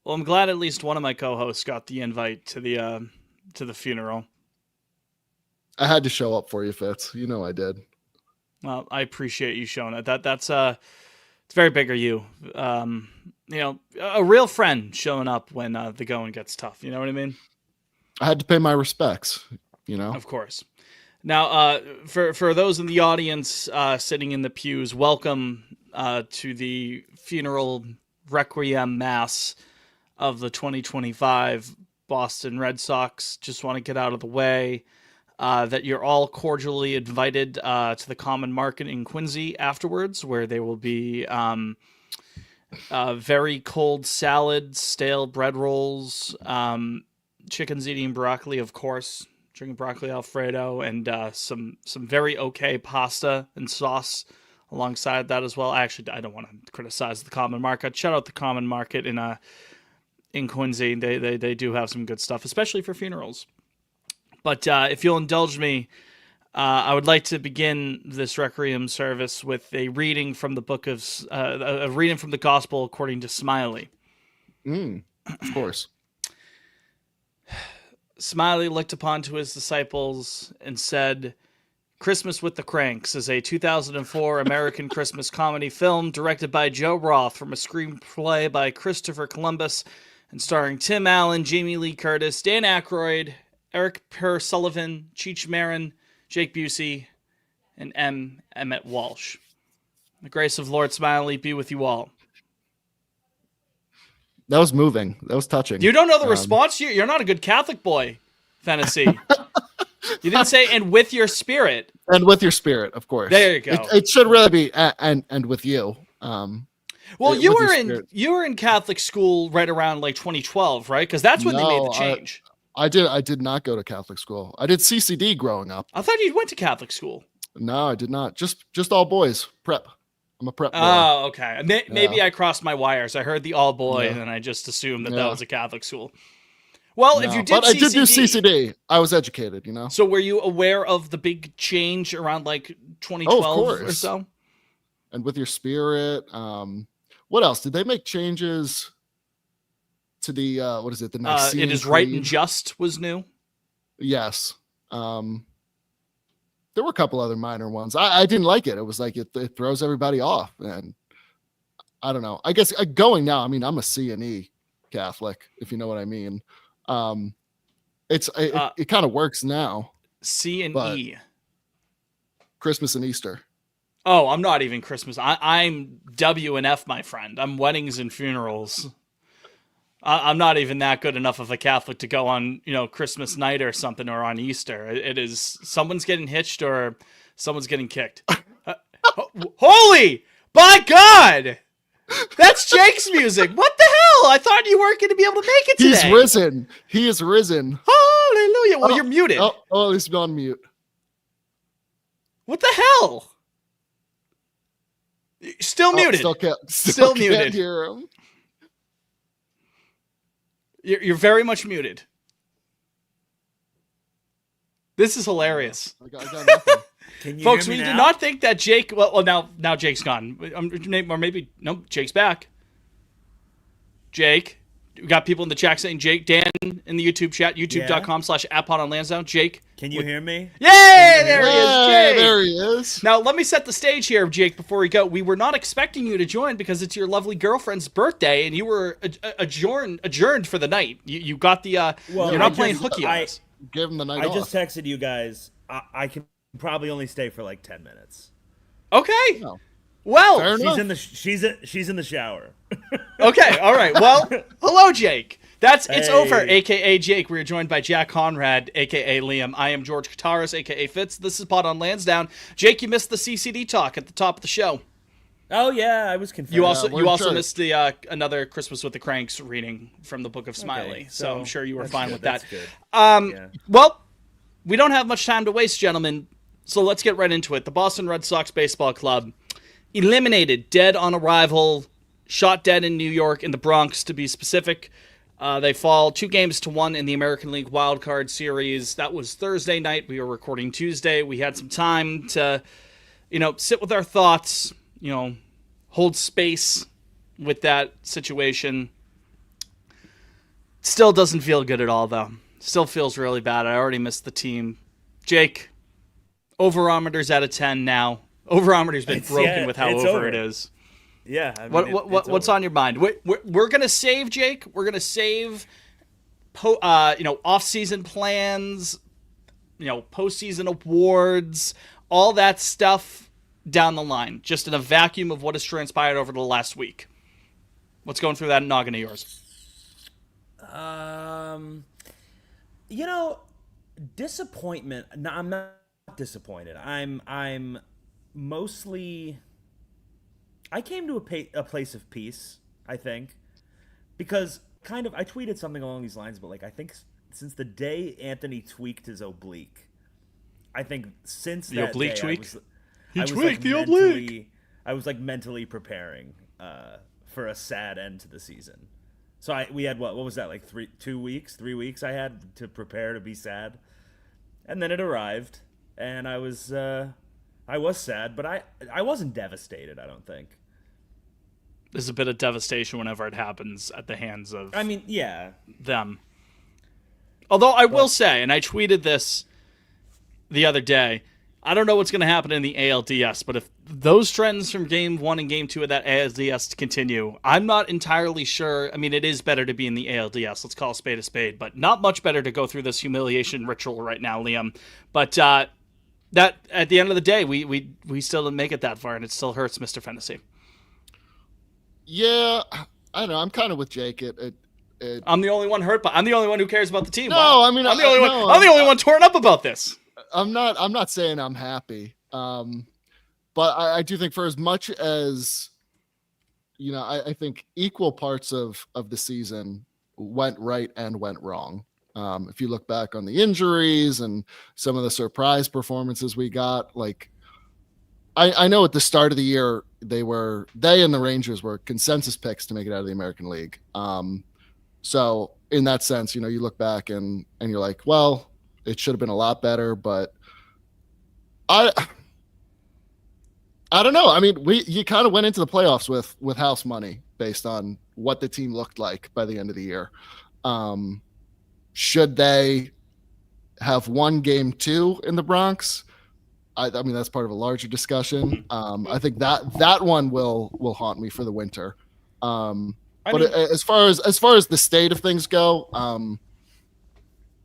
Well, I'm glad at least one of my co-hosts got the invite to the funeral. I had to show up for you, Fitz. You know I did. Well, I appreciate you showing it. That's it's very big of you. A real friend showing up when the going gets tough. You know what I mean? I had to pay my respects, you know? Of course. Now, for those in the audience sitting in the pews, welcome to the funeral requiem mass of the 2025 Boston Red Sox. Just want to get out of the way that you're all cordially invited to the Common Market in Quincy afterwards, where there will be very cold salad, stale bread rolls, chickens eating broccoli, of course, drinking broccoli Alfredo, and some very okay pasta and sauce alongside that as well. Actually, I don't want to criticize the Common Market. Shout out the Common Market in Quincy. They do have some good stuff, especially for funerals. But if you'll indulge me, I would like to begin this requiem service with a reading from the book of a reading from the Gospel according to Smiley. Of course. Smiley looked upon to his disciples and said, Christmas with the Cranks is a 2004 American Christmas comedy film directed by Joe Roth from a screenplay by Christopher Columbus and starring Tim Allen, Jamie Lee Curtis, Dan Aykroyd, Eric Per Sullivan, Cheech Marin, Jake Busey, and Emmett Walsh. The grace of Lord Smiley be with you all. That was moving. That was touching. You don't know the response? You're not a good Catholic boy, Fantasy. You didn't say, and with your spirit. And with your spirit, of course. There you go. It should really be, and with you. Well, you were in Catholic school right around like 2012, right? Because that's when they made the change. I did not go to Catholic school. I did CCD growing up. I thought you went to Catholic school. No, I did not. Just all boys. Prep. I'm a prep boy. Oh, okay. Maybe I crossed my wires. I heard the all boy, and I just assumed that was a Catholic school. Well, if you did CCD, I did do CCD. I was educated, you know. So were you aware of the big change around like 2012 or so? And with your spirit, what else? Did they make changes to the what is it? The Nicene It is Creed? Right and Just was new. Yes. There were a couple other minor ones. I didn't like it. It was like it throws everybody off, and I don't know. I guess going now. I mean, I'm a C and E Catholic, if you know what I mean. It kind of works now. C and E. Christmas and Easter. Oh, I'm not even Christmas. I'm W and F, my friend. I'm weddings and funerals. I'm not even that good enough of a Catholic to go on, Christmas night or something, or on Easter. It is someone's getting hitched or someone's getting kicked. Holy, by God! That's Jake's music. What the hell? I thought you weren't going to be able to make it today. He's risen. He is risen. Hallelujah. Well, you're muted. Oh, he's on mute. What the hell? Still muted. Still muted. Can't hear him. You're very much muted. This is hilarious. I got nothing. Can you Folks, hear me we now? did not think that Jake... Well, now Jake's gone. Or maybe... No, Jake's back. Jake. We got people in the chat saying Jake. Dan in the YouTube chat. YouTube.com/appod on Lansdowne. Jake. Can you hear me? Yay! There he is, Jake. There he is. Now, let me set the stage here, Jake, before we go. We were not expecting you to join because it's your lovely girlfriend's birthday, and you were adjourned for the night. You got the... you're not playing hooky on us. Give him the night I off. just texted you guys. I can probably only stay for like 10 minutes. Okay. No. Well, Fair enough. She's in the shower. Okay, all right. Well, hello, Jake. It's Hey. over, a.k.a. Jake. We are joined by Jack Conrad, a.k.a. Liam. I am George Kataris, a.k.a. Fitz. This is Pod on Lansdowne. Jake, you missed the CCD talk at the top of the show. Oh yeah, I was confused. You also sure. missed the another Christmas with the Cranks reading from the Book of Smiley. Okay, so I'm sure you were fine good, with that. That's good. Yeah. Well, we don't have much time to waste, gentlemen. So let's get right into it. The Boston Red Sox Baseball Club eliminated, dead on arrival, shot dead in New York, in the Bronx to be specific. They fall 2-1 in the American League Wild Card Series. That was Thursday night. We were recording Tuesday. We had some time to, sit with our thoughts, hold space with that situation. Still doesn't feel good at all, though. Still feels really bad. I already missed the team. Jake, overometer's out of 10 now. Overometer's been broken with how over it is. Yeah. I mean, what's on your mind? We're gonna save Jake. We're gonna save, off-season plans, postseason awards, all that stuff down the line. Just in a vacuum of what has transpired over the last week. What's going through that noggin of yours? Disappointment. No, I'm not disappointed. I'm mostly. I came to a place of peace, I think, because I tweeted something along these lines, but I think since the day Anthony tweaked his oblique, I think since the that oblique day, tweak? I was tweaked the oblique. I was mentally preparing for a sad end to the season. So we had what was that, 3 weeks I had to prepare to be sad, and then it arrived, and I was sad, but I wasn't devastated. I don't think. There's a bit of devastation whenever it happens at the hands of. I mean, yeah, them. Although I will say, and I tweeted this the other day, I don't know what's going to happen in the ALDS, but if those trends from Game 1 and Game 2 of that ALDS continue, I'm not entirely sure. I mean, it is better to be in the ALDS. Let's call a spade, but not much better to go through this humiliation ritual right now, Liam. But that at the end of the day, we still didn't make it that far, and it still hurts, Mr. Fennessy. Yeah, I don't know. I'm kind of with Jake. I'm the only one hurt, but I'm the only one who cares about the team. No, wow. I mean, I'm the only one. I'm the only one torn up about this. I'm not saying I'm happy. But I do think for as much as, I think equal parts of the season went right and went wrong. If you look back on the injuries and some of the surprise performances we got, I know at the start of the year, they and the Rangers were consensus picks to make it out of the American League. So in that sense, you look back and you're like, well, it should have been a lot better, but I don't know. I mean, you kind of went into the playoffs with house money based on what the team looked like by the end of the year. Should they have won Game 2 in the Bronx? I mean, that's part of a larger discussion. I think that one will haunt me for the winter. As far as the state of things go,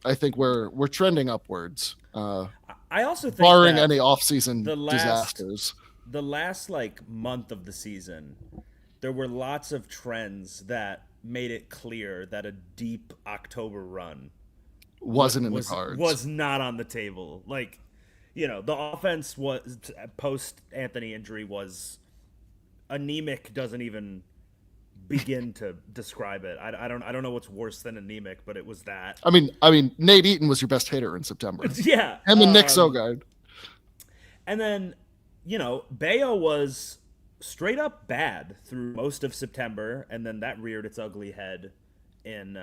I think we're trending upwards. I also think barring any off-season disasters. The last month of the season, there were lots of trends that made it clear that a deep October run wasn't in the cards. Was not on the table. The offense was post Anthony injury was anemic. Doesn't even begin to describe it. I don't know what's worse than anemic, but it was that. I mean, Nate Eaton was your best hitter in September. Yeah, him and Nick Sogard. And then, Bayo was straight up bad through most of September, and then that reared its ugly head in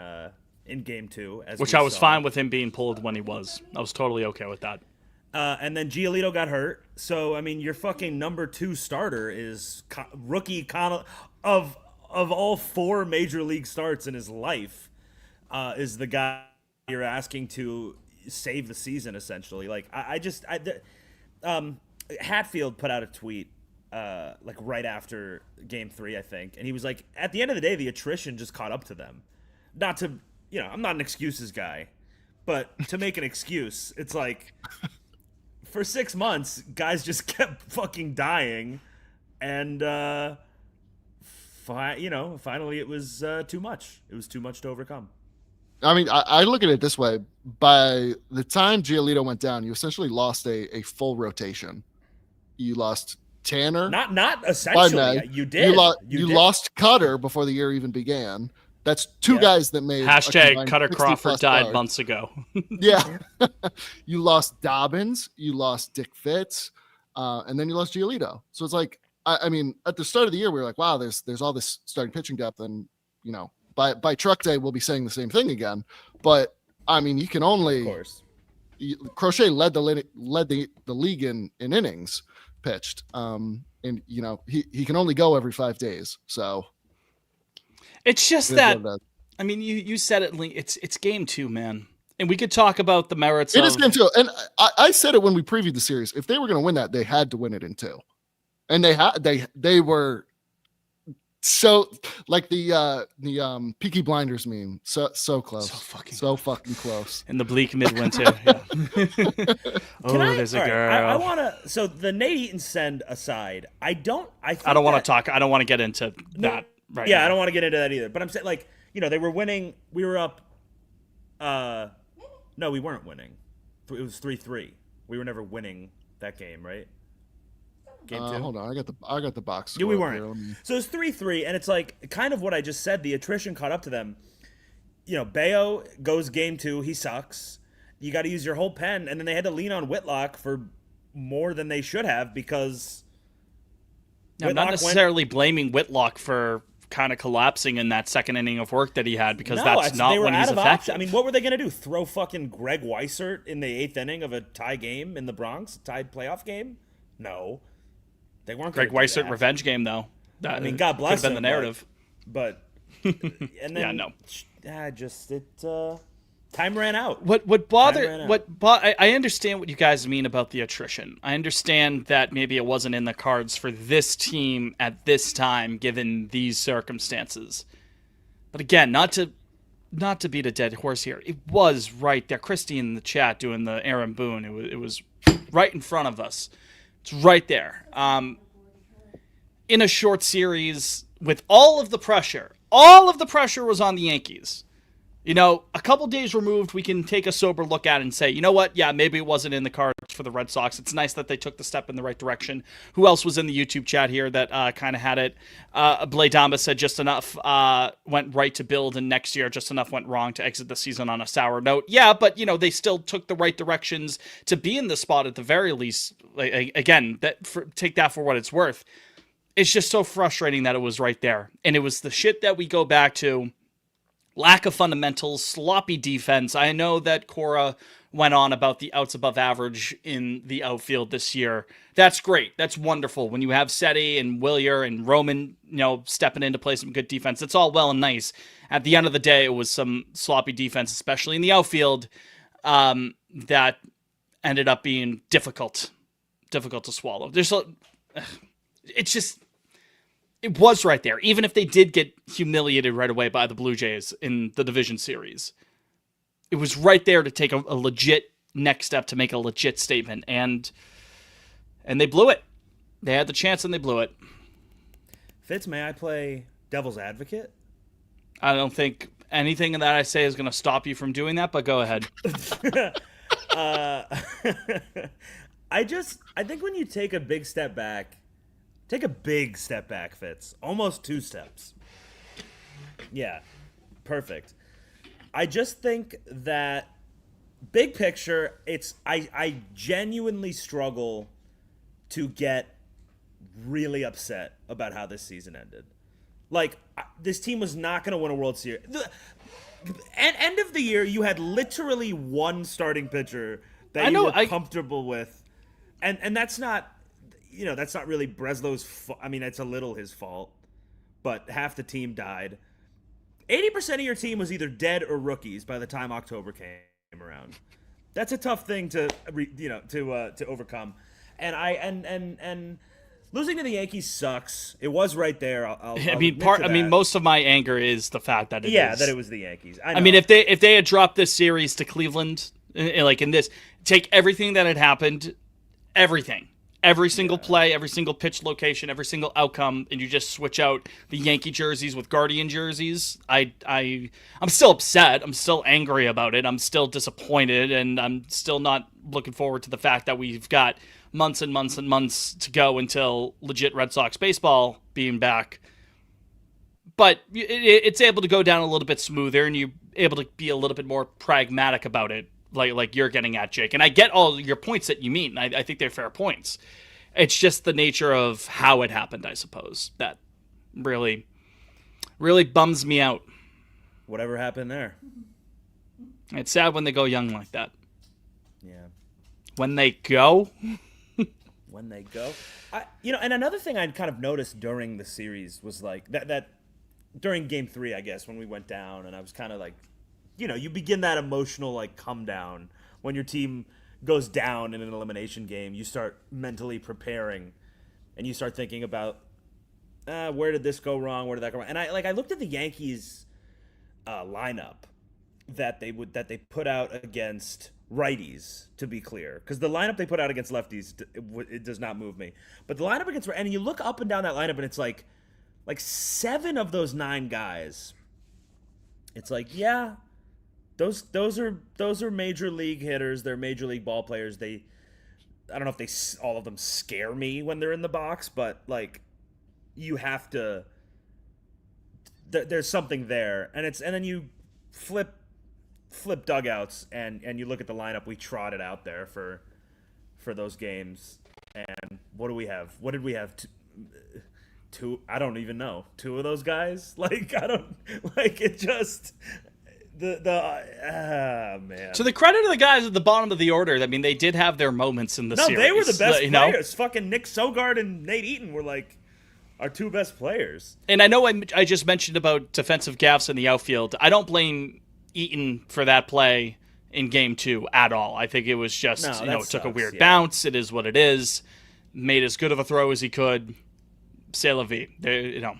Game 2. Which I was fine with him being pulled when he was. I was totally okay with that. And then Giolito got hurt. So, I mean, your fucking number 2 starter is rookie of all 4 major league starts in his life, is the guy you're asking to save the season, essentially. Hatfield put out a tweet right after Game 3, I think, and he was like, at the end of the day, the attrition just caught up to them. Not to, I'm not an excuses guy, but to make an excuse, it's like, for 6 months, guys just kept fucking dying, and finally it was too much. It was too much to overcome. I mean, I look at it this way. By the time Giolito went down, you essentially lost a full rotation. You lost Tanner. Not essentially. You did. You lost Cutter before the year even began. That's 2 guys that made # Cutter Crawford died months ago. Yeah. You lost Dobbins. You lost Dick Fitz. And then you lost Giolito. So it's like, I mean, at the start of the year, we were like, wow, there's all this starting pitching depth. And, by truck day, we'll be saying the same thing again. But, I mean, you can only... Of course. Crochet led the league in innings pitched. And, he can only go every 5 days. So... It's just that I mean, you said it. It's game 2, man, and we could talk about the merits. It is game 2, and I said it when we previewed the series. If they were going to win that, they had to win it in 2, and they were so like the Peaky Blinders meme. So close, so fucking close. In the bleak midwinter. Yeah. There's a girl. I want to. So the Nate Eaton send aside, I don't want to talk. I don't want to get into that right now. Yeah, I don't want to get into that either. But I'm saying, like, they were winning. We were up. No, we weren't winning. It was 3-3. We were never winning that game, right? Game 2. Hold on, I got the box. Yeah, we weren't. So it's 3-3, and it's like kind of what I just said. The attrition caught up to them. Bayo goes game 2. He sucks. You got to use your whole pen, and then they had to lean on Whitlock for more than they should have because. I'm not necessarily blaming Whitlock for kind of collapsing in that second inning of work that he had because that's not when he's effective. I mean, what were they going to do? Throw fucking Greg Weissert in the 8th inning of a tie game in the Bronx, tied playoff game? No. They weren't. Greg Weissert revenge game though. I mean, God bless him. Been the narrative, but and then time ran out. I understand what you guys mean about the attrition. I understand that maybe it wasn't in the cards for this team at this time, given these circumstances. But again, not to beat a dead horse here, it was right there. Christy in the chat doing the Aaron Boone. It was right in front of us. It's right there. In a short series with all of the pressure was on the Yankees. A couple days removed, we can take a sober look at it and say, you know what? Yeah, maybe it wasn't in the cards for the Red Sox. It's nice that they took the step in the right direction. Who else was in the YouTube chat here that kind of had it? Bladamba said just enough went right to build, and next year just enough went wrong to exit the season on a sour note. Yeah, but, they still took the right directions to be in the spot at the very least. Again, take that for what it's worth. It's just so frustrating that it was right there. And it was the shit that we go back to. Lack of fundamentals, sloppy defense. I know that Cora went on about the outs above average in the outfield this year. That's great. That's wonderful. When you have Seti and Willier and Roman, stepping in to play some good defense, it's all well and nice. At the end of the day, it was some sloppy defense, especially in the outfield, that ended up being difficult to swallow. It was right there. Even if they did get humiliated right away by the Blue Jays in the division series, it was right there to take a legit next step to make a legit statement. And they blew it. They had the chance and they blew it. Fitz, may I play devil's advocate? I don't think anything that I say is going to stop you from doing that, but go ahead. I think when you take a big step back, Fitz. Almost 2 steps. Yeah, perfect. I just think that big picture, I genuinely struggle to get really upset about how this season ended. Like, this team was not going to win a World Series. End of the year, you had literally one starting pitcher that you were comfortable with, and that's not. That's not really Breslow's fault. I mean, it's a little his fault, but half the team died. 80% of your team was either dead or rookies by the time October came around. That's a tough thing to overcome. And losing to the Yankees sucks. It was right there. Most of my anger is the fact that that it was the Yankees. I mean, if they had dropped this series to Cleveland, like in this, take everything that had happened, everything. Every single play, every single pitch location, every single outcome, and you just switch out the Yankee jerseys with Guardian jerseys. I'm still upset. I'm still angry about it. I'm still disappointed, and I'm still not looking forward to the fact that we've got months and months and months to go until legit Red Sox baseball being back. But it's able to go down a little bit smoother, and you're able to be a little bit more pragmatic about it. Like you're getting at, Jake. And I get all your points that you mean. I think they're fair points. It's just the nature of how it happened, I suppose, that really, really bums me out. Whatever happened there. It's sad when they go young like that. Yeah. When they go. And another thing I'd kind of noticed during the series was like that during Game 3, I guess, when we went down, and I was kind of like, you begin that emotional like come down when your team goes down in an elimination game. You start mentally preparing, and you start thinking about where did this go wrong, where did that go wrong, and I looked at the Yankees lineup that they put out against righties, to be clear, because the lineup they put out against lefties, it does not move me, but the lineup against, and you look up and down that lineup, and it's like 7 of those 9 guys, it's like, yeah, those are major league hitters, they're major league ball players. I don't know if all of them scare me when they're in the box, but like, you have to, there's something there, and then you flip dugouts, and you look at the lineup we trotted out there for those games, and what do we have? What did we have? Two? I don't even know. 2 of those guys? Like, I don't, like, it just, man. To the credit of the guys at the bottom of the order, I mean, they did have their moments in the series. No, they were the best players. Fucking Nick Sogard and Nate Eaton were like our 2 best players. And I know I just mentioned about defensive gaffes in the outfield. I don't blame Eaton for that play in Game 2 at all. I think it was just, it took a weird bounce. It is what it is. Made as good of a throw as he could. C'est la vie. I'm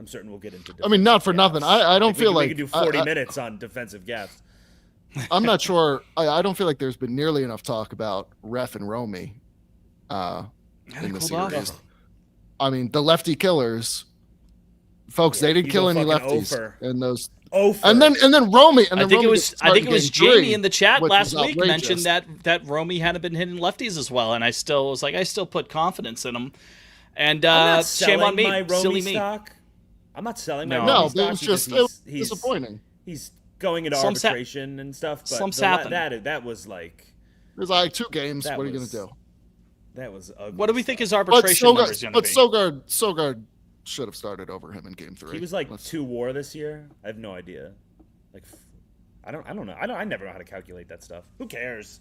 certain we'll get into. I mean, not for nothing. I don't feel like we could do 40 minutes on defensive gaffes. I'm not sure. I don't feel like there's been nearly enough talk about Ref and Romy in the series. I mean, the lefty killers, folks. They didn't kill any lefties in those. And then Romy. And then I think it was Jamie in the chat last week mentioned that Romy hadn't been hitting lefties as well, and I still put confidence in him. And shame on me, silly me. Stock. I'm not selling my Romy stock. No, it was just disappointing. He's going into arbitration and stuff, but that was like, there's like 2 games. What are you gonna do? That was ugly. What do we think his arbitration numbers going to be? But Sogard should have started over him in Game 3. He was like 2 WAR this year. I have no idea. Like, I don't know. I never know how to calculate that stuff. Who cares?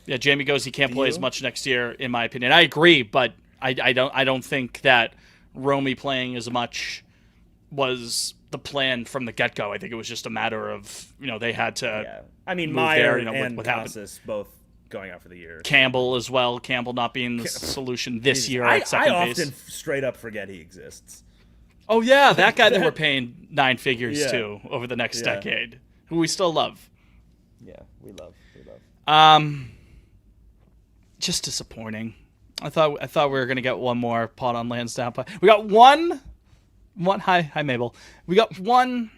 Yeah, Jamie goes, he can't play as much next year, in my opinion. I agree, but I don't think that Romy playing as much was the plan from the get-go. I think it was just a matter of, they had to. Yeah. I mean, Meyer and Casas both going out for the year. Campbell as well. Campbell not being the solution this year at second base. I often straight up forget he exists. Oh, yeah, that guy that we're paying 9 figures to over the next decade, who we still love. Yeah, we love. Just disappointing. I thought we were going to get one more pot on Lansdowne. We got one. Hi, Mabel. We got one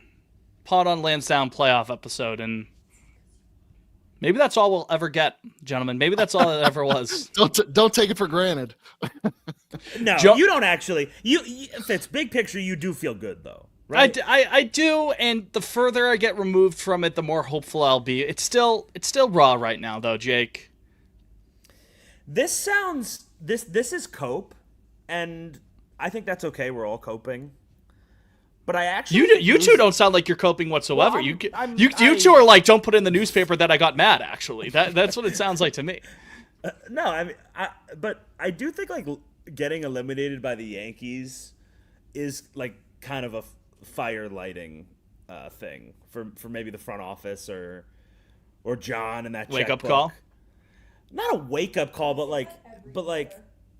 pot on Lansdowne playoff episode, and maybe that's all we'll ever get, gentlemen. Maybe that's all it ever was. Don't take it for granted. No, you don't actually. If it's big picture, you do feel good though, right? I do, and the further I get removed from it, the more hopeful I'll be. It's still raw right now, though, Jake. This is cope, and I think that's okay. We're all coping. But I actually you two don't sound like you're coping whatsoever. Well, you two are like, don't put in the newspaper that I got mad. Actually, that's what it sounds like to me. No, I mean, but I do think like getting eliminated by the Yankees is like kind of a fire lighting thing for maybe the front office or John and that wake up call. Not a wake up call, but like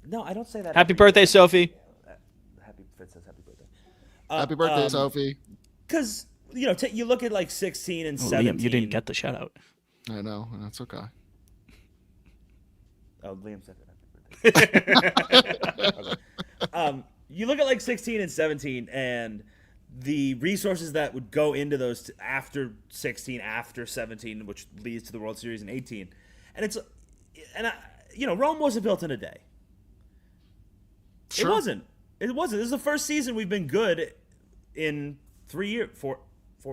no, I don't say that. Happy birthday, Sophie. Fitz says happy birthday. Happy birthday, Sophie. Because you look at like 16 and 17. Liam, you didn't get the shout out. I know, and that's okay. Oh, Liam said happy birthday. Okay. You look at like 16 and 17, and the resources that would go into those after 16, after 17, which leads to the World Series in 18, Rome wasn't built in a day. Sure. It wasn't. This is the first season we've been good in 3 years, 4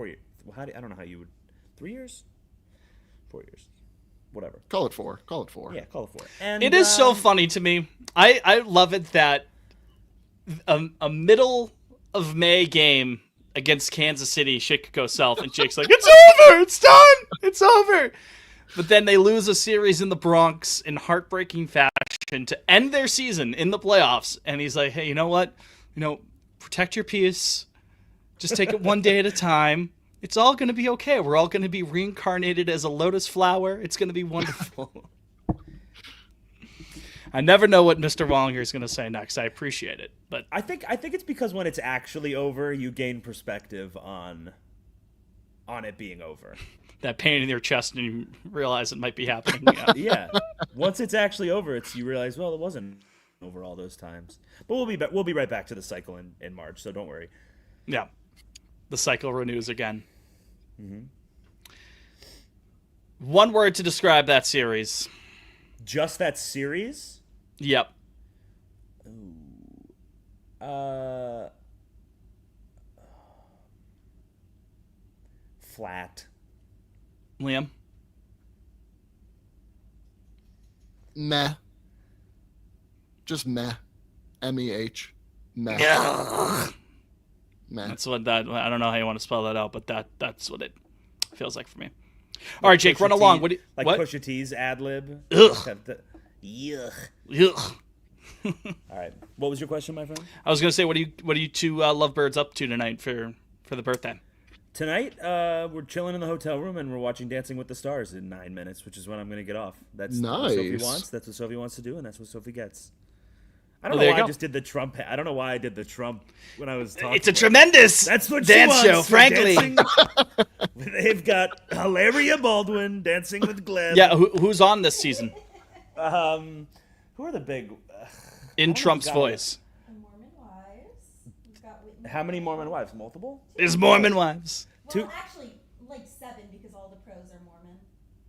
years. I don't know how you would. 3 years? 4 years. Whatever. Call it 4. Yeah, call it 4. And it is so funny to me. I love it that a middle of May game against Kansas City, shit could go south, and Jake's like, it's over, it's done, it's over. But then they lose a series in the Bronx in heartbreaking fashion. to end their season in the playoffs, and he's like, hey, you know what? Protect your peace. Just take it one day at a time. It's all going to be okay. We're all going to be reincarnated as a lotus flower. It's going to be wonderful. I never know what Mr. Wallinger is going to say next. I appreciate it, but I think it's because when it's actually over, you gain perspective on it being over. That pain in your chest, and you realize it might be happening. Yeah. Yeah. Once it's actually over, you realize, well, it wasn't over all those times. But we'll be right back to the cycle in March, so don't worry. Yeah. The cycle renews again. Mm-hmm. One word to describe that series. Just that series? Yep. Flat. Liam? Meh. Just meh. M-E-H. Meh. Meh. That's what that. I don't know how you want to spell that out, but that's what it feels like for me. All right, Jake, run along. What? What? Pusha T's ad lib. Ugh. Yuck. Ugh. All right. What was your question, my friend? I was gonna say, what are you two lovebirds up to tonight for the birthday? Tonight, we're chilling in the hotel room and we're watching Dancing with the Stars in 9 minutes, which is when I'm going to get off. That's what Sophie wants. That's what Sophie wants to do, and that's what Sophie gets. I don't know why I just did the Trump. I don't know why I did the Trump when I was talking. It's a tremendous that's what dance she show, wants, frankly. They've got Hilaria Baldwin dancing with Gleb. Yeah, who's on this season? Who are the big? In Trump's voice. Mormon wives. We've got Whitney. How many Mormon wives? Multiple? Is Mormon wives. Well, actually, like 7 because all the pros are Mormon.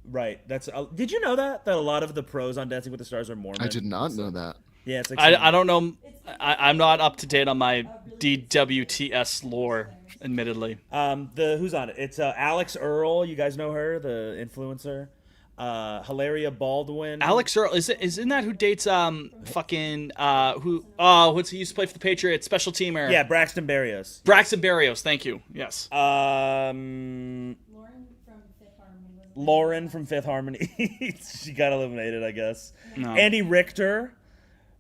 Right. That's. Did you know that a lot of the pros on Dancing with the Stars are Mormon? I did not know that. Yeah, it's like I don't know. I'm not up to date on my DWTS lore, admittedly. Who's on it? It's Alex Earl. You guys know her, the influencer. Hilaria Baldwin. Alex Earl isn't that who dates what's he used to play for the Patriots, special teamer? Yeah, Braxton Berrios. Braxton Berrios, thank you. Yes. Lauren from Fifth Harmony. She got eliminated, I guess. No. Andy Richter.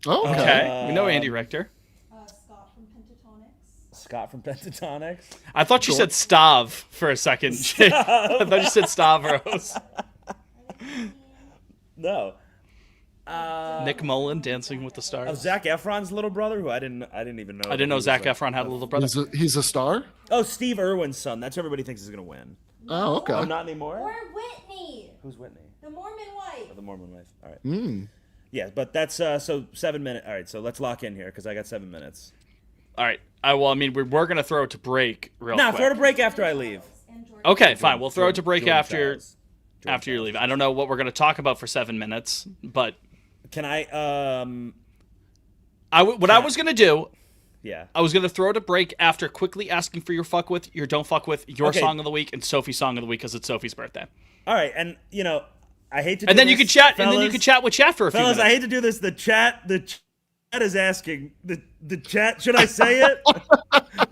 Oh, Okay. We know Andy Richter. Scott from Pentatonics. I thought you said Stav for a second. I thought you said Stavros. No. Nick Mullen, Dancing with the Stars. Zac Efron's little brother, who I didn't even know. I didn't know Zac Efron had a little brother. He's a star? Oh, Steve Irwin's son. That's who everybody thinks is gonna win. Oh, okay. Oh, not anymore. Or Whitney. Who's Whitney? The Mormon wife. Oh, the Mormon wife. All right. Mm. Yeah, but that's so 7 minutes. All right, so let's lock in here because I got 7 minutes. All right. Well, I mean, we're gonna throw it to break real quick. Throw it to break after I leave. Okay, fine. We'll throw it to break Jordan after Charles. you leave. I don't know what we're gonna talk about for 7 minutes, but Can I? I was gonna do. Yeah. I was gonna throw it to break after quickly asking for your fuck with, your don't fuck with, your Okay. song of the week, and Sophie's song of the week because it's Sophie's birthday. All right, and I hate to. And do then you this, can chat. fellas, And then you can chat with chat for a few Fellas, minutes. I hate to do this. The chat is asking. The chat. Should I say it? Should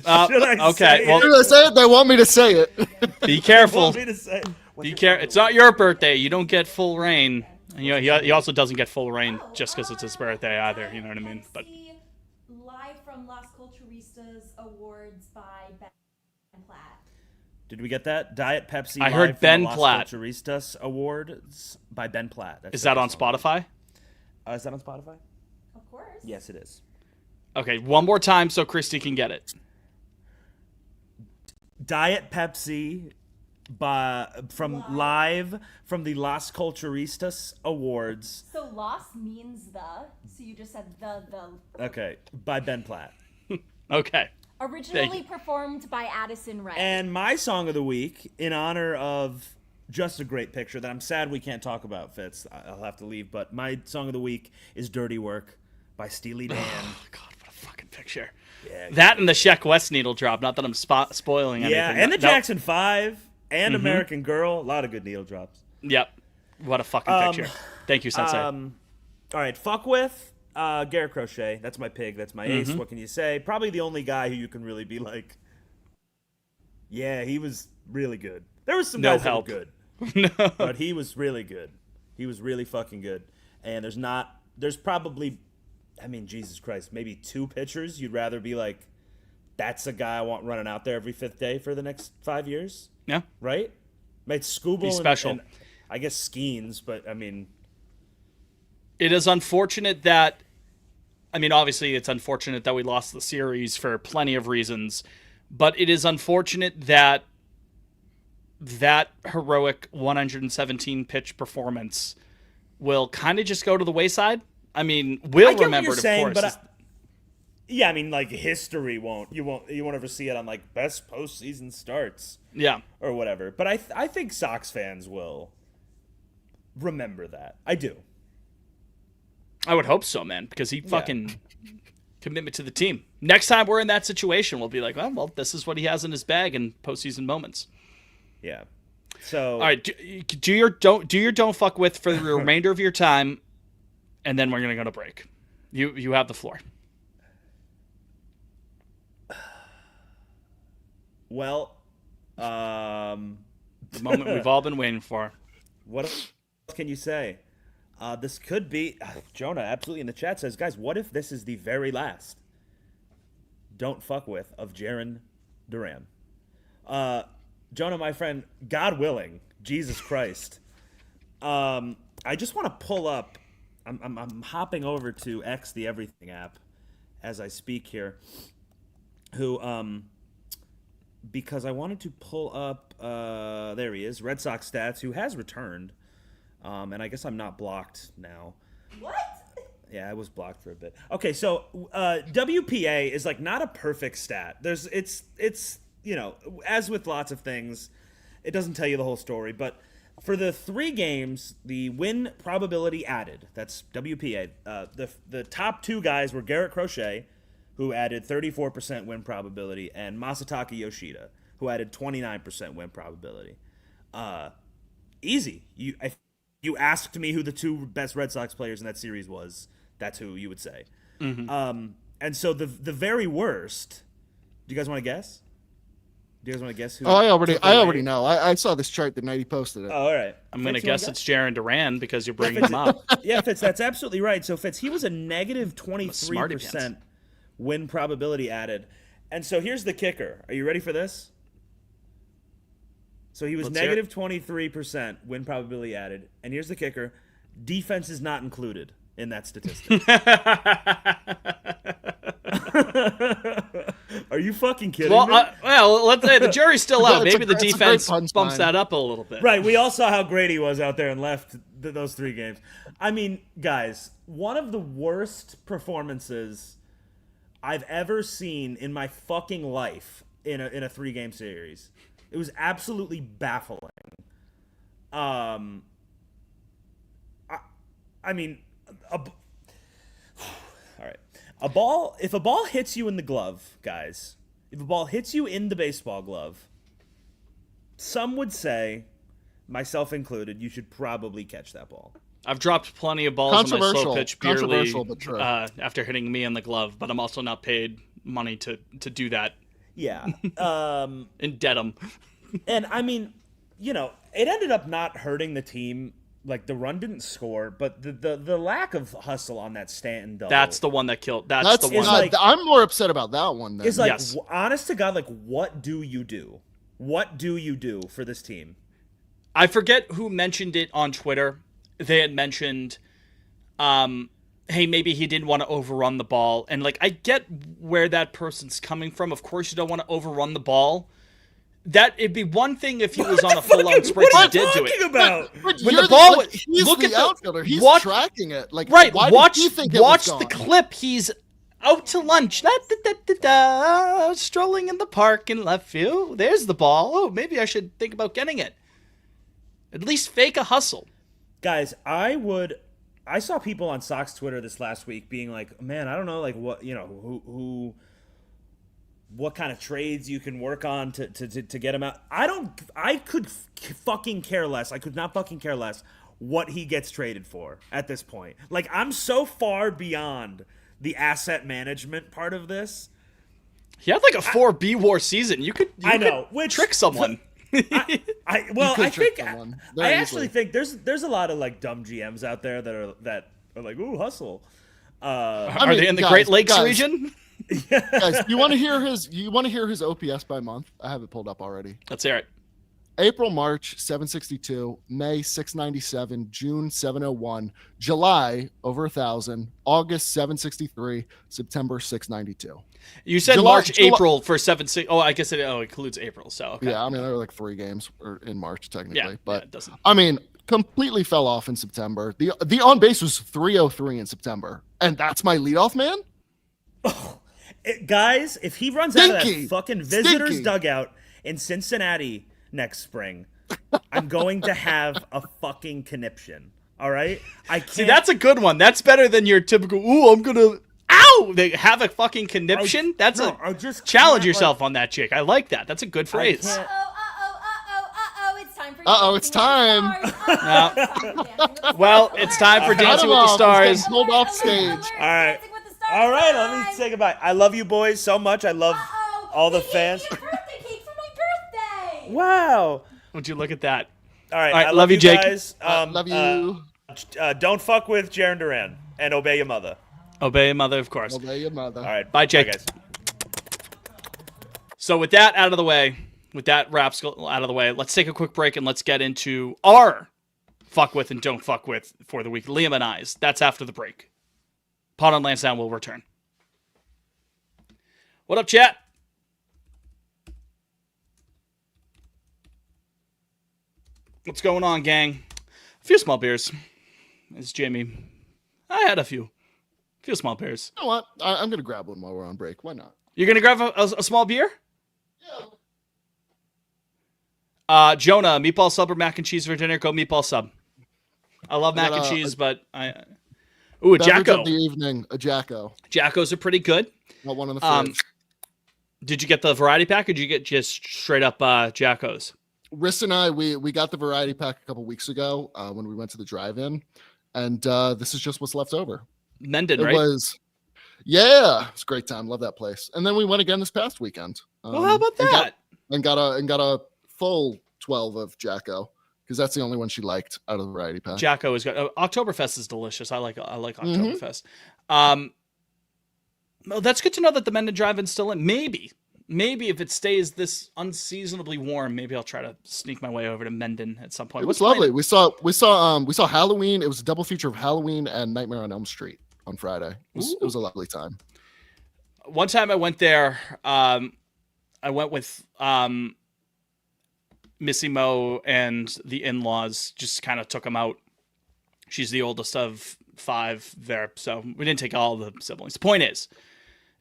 I okay, say well- it? Should I say it? They want me to say it. Be careful. Want me to say it? Be careful. It's not your birthday. You don't get full reign. And, he also doesn't get full reign just because it's his birthday either. You know what I mean? But Live from Las Culturistas Awards by Ben Platt. Did we get that? Diet Pepsi. I live heard from Ben the Las Platt. Culturistas Awards by Ben Platt. That's is the that on song. Spotify? Is that on Spotify? Of course. Yes, it is. Okay, one more time so Christy can get it. Diet Pepsi live from the Las Culturistas Awards. So Las means the. So you just said the. Okay, by Ben Platt. Okay. Originally performed by Addison Rae. And my song of the week, in honor of just a great picture that I'm sad we can't talk about, Fitz. I'll have to leave. But my song of the week is Dirty Work by Steely Dan. Oh, God, what a fucking picture. Yeah, That and the Sheck West needle drop. Not that I'm spoiling anything. yeah, and the No- Jackson 5 and American Girl. A lot of good needle drops. Yep. What a fucking picture. Thank you, Sensei. All right, fuck with Garrett Crochet. That's my pig. That's my ace. What can you say? Probably the only guy who you can really be like, yeah, he was really good. There was some No guys help. that were good, No. but he was really good. He was really fucking good. And there's not there's probably, Jesus Christ, maybe 2 pitchers you'd rather be like, that's a guy I want running out there every 5th day for the next 5 years. Yeah. Right? It's Skubal special. and I guess Skeens, but I mean, it is unfortunate that, obviously it's unfortunate that we lost the series for plenty of reasons, but it is unfortunate that that heroic 117 pitch performance will kind of just go to the wayside. We'll remember it, of course. But like history you won't ever see it on like best postseason starts. Yeah. Or whatever. But I think Sox fans will remember that. I do. I would hope so, man, because he fucking commitment to the team. Next time we're in that situation, we'll be like, well, this is what he has in his bag in postseason moments. Yeah. So all right, do your don't fuck with for the remainder of your time, and then we're gonna go to break. You have the floor. Well, the moment we've all been waiting for. What else can you say? This could be Jonah absolutely in the chat says, guys, what if this is the very last don't fuck with of Jarren Duran? Jonah, my friend, God willing, Jesus Christ. I just want to pull up. I'm hopping over to X, the Everything app, as I speak here. Because I wanted to pull up. There he is, Red Sox stats, who has returned. And I guess I'm not blocked now. What? Yeah, I was blocked for a bit. Okay, so WPA is like not a perfect stat. It's as with lots of things, it doesn't tell you the whole story. But for the 3 games, the win probability added, that's WPA. The top 2 guys were Garrett Crochet, who added 34% win probability, and Masataka Yoshida, who added 29% win probability. Easy. You asked me who the 2 best Red Sox players in that series was. That's who you would say. Mm-hmm. And so the very worst. Do you guys want to guess? Do you guys want to guess who? Oh, I already know. I saw this chart the night he posted it. Oh, all right. I'm going to guess it's Jarren Duran because you're bringing Fitz, him up. Yeah, Fitz, that's absolutely right. So, Fitz, he was a negative Smarty 23% win probability added. And so here's the kicker. Are you ready for this? So he was negative 23% win probability added. And here's the kicker. Defense is not included in that statistic. Are you fucking kidding me? Well, let's say the jury's still out. Maybe the that's a defense great punchline. bumps that up a little bit. Right, we all saw how great he was out there and left those 3 games. Guys, one of the worst performances I've ever seen in my fucking life in a 3-game series. It was absolutely baffling. All right. If a ball hits you in the glove, guys, if a ball hits you in the baseball glove, some would say, myself included, you should probably catch that ball. I've dropped plenty of balls in my slow pitch purely Controversial, but true. After hitting me in the glove, but I'm also not paid money to do that. Yeah. In Dedham. And it ended up not hurting the team. Like, the run didn't score, but the lack of hustle on that Stanton double. That's the one that killed. That's the one. like- I'm more upset about that one than It's like, Yes. honest to God, like, what do you do? What do you do for this team? I forget who mentioned it on Twitter. They had mentioned, hey, maybe he didn't want to overrun the ball. And, like, I get where that person's coming from. Of course you don't want to overrun the ball. It'd be one thing if he was on a full-on sprint and did do it. About? But When you're the ball, he's look the at outfielder. He's watch- tracking it. Like, right. why Watch did he think it was the gone? clip. He's out to lunch. Strolling in the park in left field. There's the ball. Oh, maybe I should think about getting it. At least fake a hustle. Guys, I saw people on Sox Twitter this last week being like, man, I don't know, like, what, what kind of trades you can work on to get him out. I could fucking care less. I could not fucking care less what he gets traded for at this point. Like, I'm so far beyond the asset management part of this. He had like a 4B war season. You could trick someone. I could trick think someone I very actually easily. think there's a lot of like dumb GMs out there that Or like, ooh, hustle. Are mean, they in the guys, Great Lakes guys. region? Guys, you want to hear his? You want to hear his OPS by month? I have it pulled up already. Let's hear it. April, March 762, May 697, June 701, July over 1,000, August 763, September 692. You said March, April for 7-6. Oh, I guess it includes April. So okay. Yeah, I mean there were like 3 games in March technically, but it doesn't. I mean completely fell off in September. The on base was 303 in September, and that's my leadoff man. Guys, if he runs out of Stinky. that fucking visitors Stinky. dugout in Cincinnati next spring, I'm going to have a fucking conniption. All right, I can't. See, that's a good one. That's better than your typical. Ooh, I'm gonna. Ow! They have a fucking conniption. I just challenge can't, yourself on that, chick. I like that. That's a good phrase. can't- It's time for It's time. Well, it's time for Dancing with the Stars. Hold off stage. All right, let me say goodbye. I love you boys so much. I love all the fans. Birthday cake for my birthday. Wow. Would you look at that? All right, right, I love you, Jake. guys. Love you. Don't fuck with Jaron Duran and obey your mother. Obey your mother, of course. Obey your mother. All right, Bye, Jake. guys. So with that out of the way, with that rapscal out of the way, let's take a quick break and let's get into our fuck with and don't fuck with for the week. Liam and I's. That's after the break. Pod on Lansdowne will return. What up, chat? What's going on, gang? A few small beers. It's Jamie. I had a few small beers. You know what? I'm gonna grab one while we're on break. Why not? You're gonna grab a small beer? Jonah, meatball sub or mac and cheese for dinner? Go meatball sub. I love mac and cheese, but Ooh, a Beverage Jacko. of the evening, a Jacko. Jackos are pretty good. Not one in the fridge. Did you get the variety pack or did you get just straight up Jackos? Riss and I, we got the variety pack a couple weeks ago when we went to the drive-in, and this is just what's left over. Mendon, It right? was, yeah, it's a great time. Love that place. And then we went again this past weekend. Well, how about that? And got a full 12 of Jacko because that's the only one she liked out of the variety pack. Jacko is good. Oktoberfest is delicious. I like Mm-hmm. Oktoberfest. Well, that's good to know that the Mendon Drive-In's still in. Maybe if it stays this unseasonably warm, maybe I'll try to sneak my way over to Mendon at some point. It was What's lovely. playing? We saw Halloween. It was a double feature of Halloween and Nightmare on Elm Street on Friday. It was a lovely time. One time I went there. I went with Missy Mo and the in-laws. Just kind of took them out. She's the oldest of 5 there, so we didn't take all the siblings. The point is,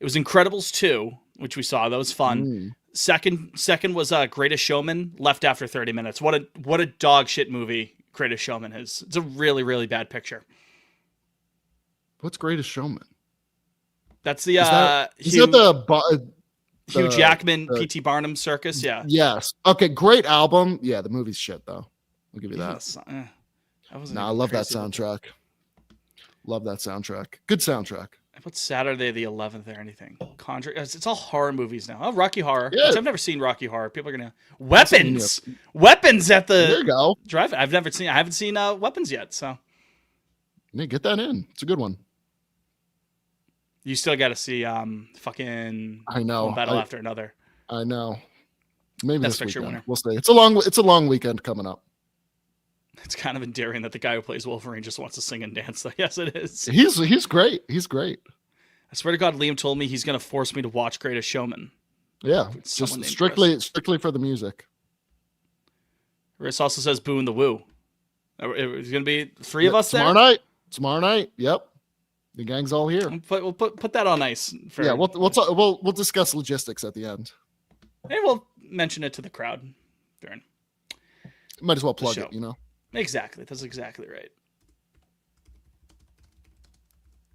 it was Incredibles 2, which we saw. That was fun. Second was Greatest Showman. Left after 30 minutes. What a dog shit movie Greatest Showman is. It's a really, really bad picture. What's Greatest Showman? That's the Is that Hugh the Jackman, P.T. Barnum circus. Yeah. Yes. Okay. Great album. Yeah, the movie's shit though. I'll give you that. I love that soundtrack. Love that soundtrack. Good soundtrack. I put Saturday the 11th or anything. Conjuring. It's all horror movies now. Oh, Rocky Horror. Yeah. Which I've never seen Rocky Horror. People are gonna Weapons. Weapons at There you the go. drive. I haven't seen Weapons yet. So Yeah, get that in. It's a good one. you still got to see fucking. I know. One Battle After Another. I know. Maybe Best this Picture weekend. winner. We'll see. It's a long weekend coming up. It's kind of endearing that the guy who plays Wolverine just wants to sing and dance. So yes, it is. He's great. He's great. I swear to God, Liam told me he's gonna force me to watch Greatest Showman. Yeah, Someone just named strictly for the music. Riss also says "Boo and the Woo." It's gonna be 3 of us there. Tomorrow night. Yep, the gang's all here. We'll put that on ice. Yeah, we'll discuss logistics at the end. Hey, we'll mention it to the crowd during. Might as well plug show. it, you know. Exactly. That's exactly right.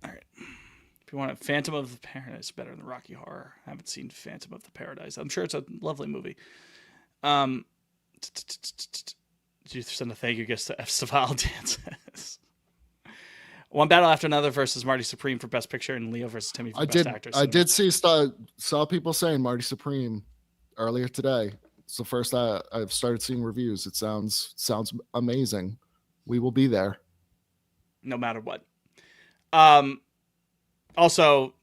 All right. If you want Phantom of the Paradise better than Rocky Horror, I haven't seen Phantom of the Paradise. I'm sure it's a lovely movie. Did you send a thank you guest to F. Saval Dances? One Battle After Another versus Marty Supreme for Best Picture and Leo versus Timmy for Best Actor. I did see saw people saying Marty Supreme earlier today. It's the first I've started seeing reviews. It sounds amazing. We will be there. No matter what. Also,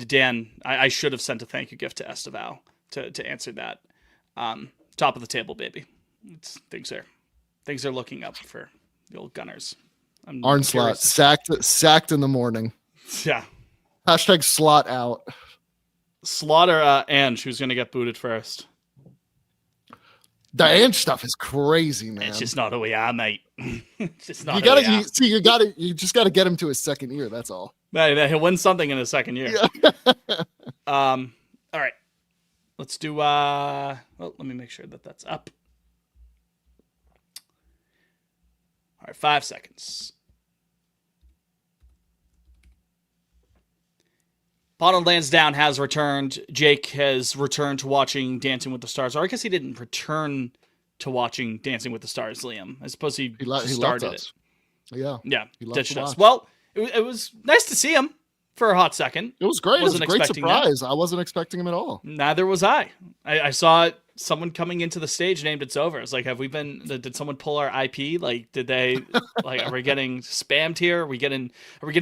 Dan, I should have sent a thank you gift to Esteval to answer that. Top of the table, baby. Things are looking up for the old Gunners. Arn Slot sacked in the morning. Yeah. Hashtag slot out. Slaughter Ange, who's going to get booted first. The Ange stuff is crazy, man. It's just not who we are, mate. It's just not you just gotta get him to his second year. That's all. He'll win something in his second year. Yeah. All right. Let's do well, let me make sure that that's up. All right, 5 seconds. Bottom Lansdowne has returned. Jake has returned to watching Dancing with the Stars. Or I guess he didn't return to watching Dancing with the Stars, Liam. I suppose he started it. Yeah. Yeah, ditched us. Well, it was nice to see him for a hot second. It was great. It was a great surprise. That. I wasn't expecting him at all. Neither was I. I saw someone coming into the stage named It's Over. It's like, did someone pull our IP? Like, did they, like, are we getting spammed here? Are we getting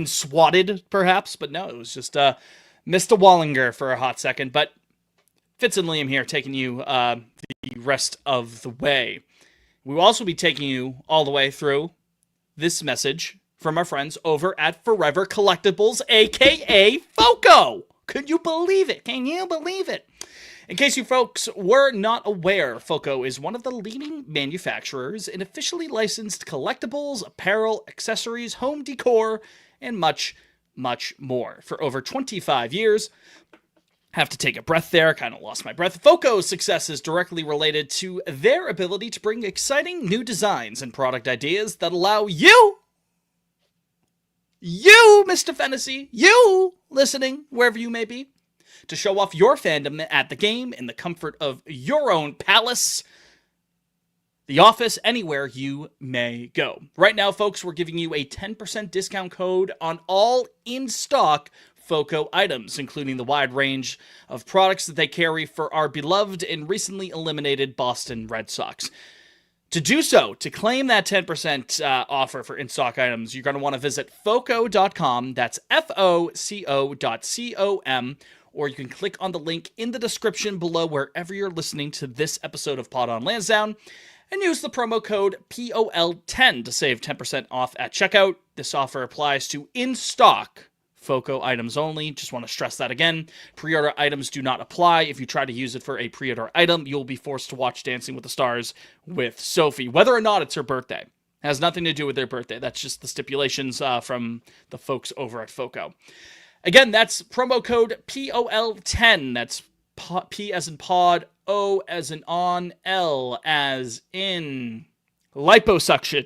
swatted, perhaps? But no, it was just Mr. Wallinger for a hot second. But Fitz and Liam here taking you the rest of the way. We will also be taking you all the way through this message from our friends over at Forever Collectibles, a.k.a. FOCO. Could you believe it? Can you believe it? In case you folks were not aware, FOCO is one of the leading manufacturers in officially licensed collectibles, apparel, accessories, home decor, and much, much more. For over 25 years, have to take a breath there, kind of lost my breath. FOCO's success is directly related to their ability to bring exciting new designs and product ideas that allow you, Mr. Fennessy, you listening, wherever you may be, to show off your fandom at the game in the comfort of your own palace, the office, anywhere you may go. Right now, folks, we're giving you a 10% discount code on all in-stock FOCO items, including the wide range of products that they carry for our beloved and recently eliminated Boston Red Sox. To do so, to claim that 10% offer for in-stock items, you're going to want to visit foco.com. That's FOCO.com. Or you can click on the link in the description below wherever you're listening to this episode of Pod on Lansdowne and use the promo code POL10 to save 10% off at checkout. This offer applies to in-stock FOCO items only. Just want to stress that again. Pre-order items do not apply. If you try to use it for a pre-order item, you'll be forced to watch Dancing with the Stars with Sophie, whether or not it's her birthday. It has nothing to do with their birthday. That's just the stipulations from the folks over at FOCO. Again, that's promo code POL10. That's P as in pod, O as in on, L as in liposuction.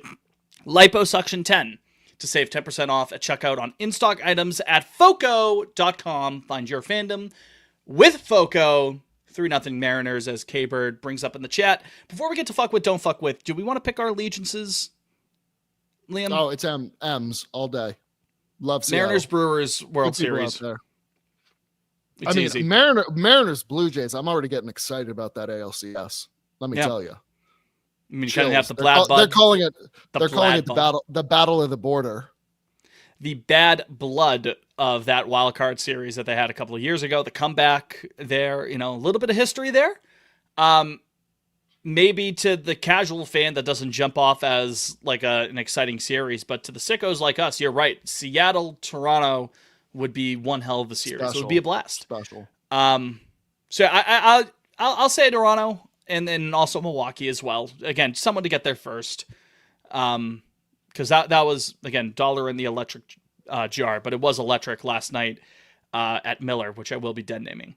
Liposuction 10. To save 10% off at checkout on in-stock items at foco.com. Find your fandom with FOCO. 3-0 Mariners, as K-Bird brings up in the chat. Before we get to fuck with, don't fuck with, do we want to pick our allegiances, Liam? Oh, it's M's all day. Love Seattle. Mariners, Brewers, World Series. There. It's easy. Mariners, Blue Jays. I'm already getting excited about that ALCS. Let me tell you. I mean, you kind of have the Blad Bud. They're calling it the battle of the border. The bad blood of that wild card series that they had a couple of years ago. The comeback there, a little bit of history there. Maybe to the casual fan that doesn't jump off as like an exciting series, but to the sickos like us, you're right. Seattle, Toronto would be one hell of a series. Special. It would be a blast. Special. So I'll say Toronto. And then also Milwaukee as well. Again, someone to get there first. Because that was, again, dollar in the electric jar. But it was electric last night at Miller, which I will be dead naming.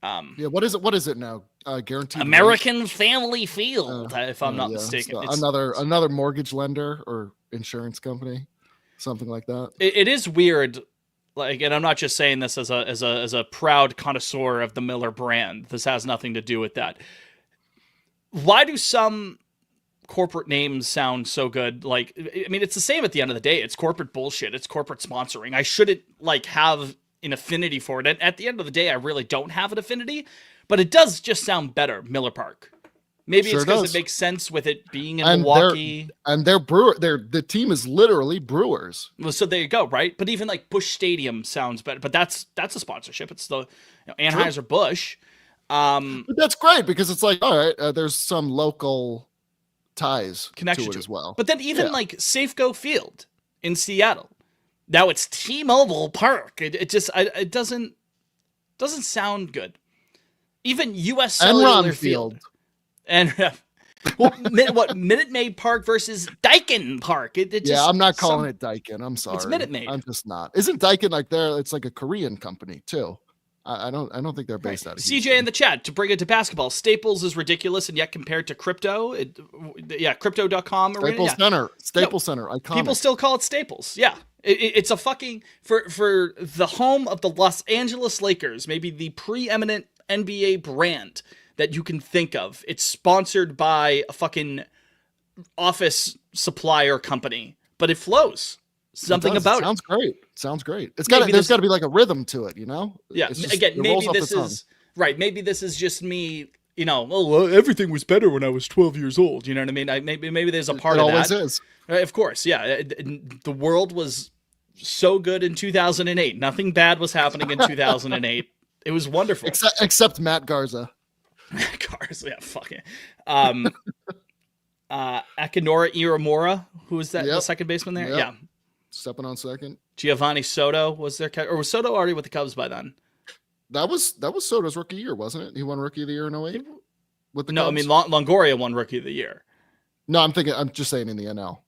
What is it? What is it now? Guaranteed American range? Family Field, if I'm not mistaken. So another mortgage lender or insurance company, something like that. It is weird. Like, and I'm not just saying this as a proud connoisseur of the Miller brand. This has nothing to do with that. Why do some corporate names sound so good? Like, I mean, it's the same at the end of the day. It's corporate bullshit. It's corporate sponsoring. I shouldn't have an affinity for it. And at the end of the day, I really don't have an affinity, but it does just sound better. Miller Park. Maybe Sure it's because does. it makes sense with it being in And Milwaukee. they're brewer. The team is literally Brewers. Well, so there you go, right? But even like Busch Stadium sounds better. But that's a sponsorship. It's the Anheuser Busch. But that's great because it's like, all right, there's some local ties Connection to it to as well. But then even Yeah. like Safeco Field in Seattle. Now it's T-Mobile Park. It doesn't sound good. Even U.S. Cellular Enron Field. Field. And well, Minute Maid Park versus Daikin Park. It just, Yeah, I'm not calling it Daikin. I'm sorry. Minute Maid. I'm just not. Isn't Daikin like there? It's like a Korean company too. I don't think they're based out of CJ Houston. in the chat, to bring it to basketball, Staples is ridiculous, and yet compared to crypto, crypto.com arena. Staples Center, iconic. People still call it Staples. Yeah. It's a fucking, for the home of the Los Angeles Lakers, maybe the preeminent NBA brand that you can think of. It's sponsored by a fucking office supplier company, but it flows. Something about it. Sounds great. There's got to be like a rhythm to it, you know? Yeah. It's just- Again, it rolls maybe off the this tongue. is right. Maybe this is just me. Everything was better when I was 12 years old. You know what I mean? Maybe there's a part It of always that. is. Of course, yeah. The world was so good in 2008. Nothing bad was happening in 2008. It was wonderful. Except Matt Garza. Cars, yeah, fuck it. Akinora Iramura, who was that? The Yep. second baseman there? Yep. Yeah. Stepping on second. Giovanni Soto was there, or was Soto already with the Cubs by then? That was Soto's rookie year, wasn't it? He won Rookie of the Year in 08 with the No, Cubs? I mean Longoria won Rookie of the Year. No, I'm just saying in the NL.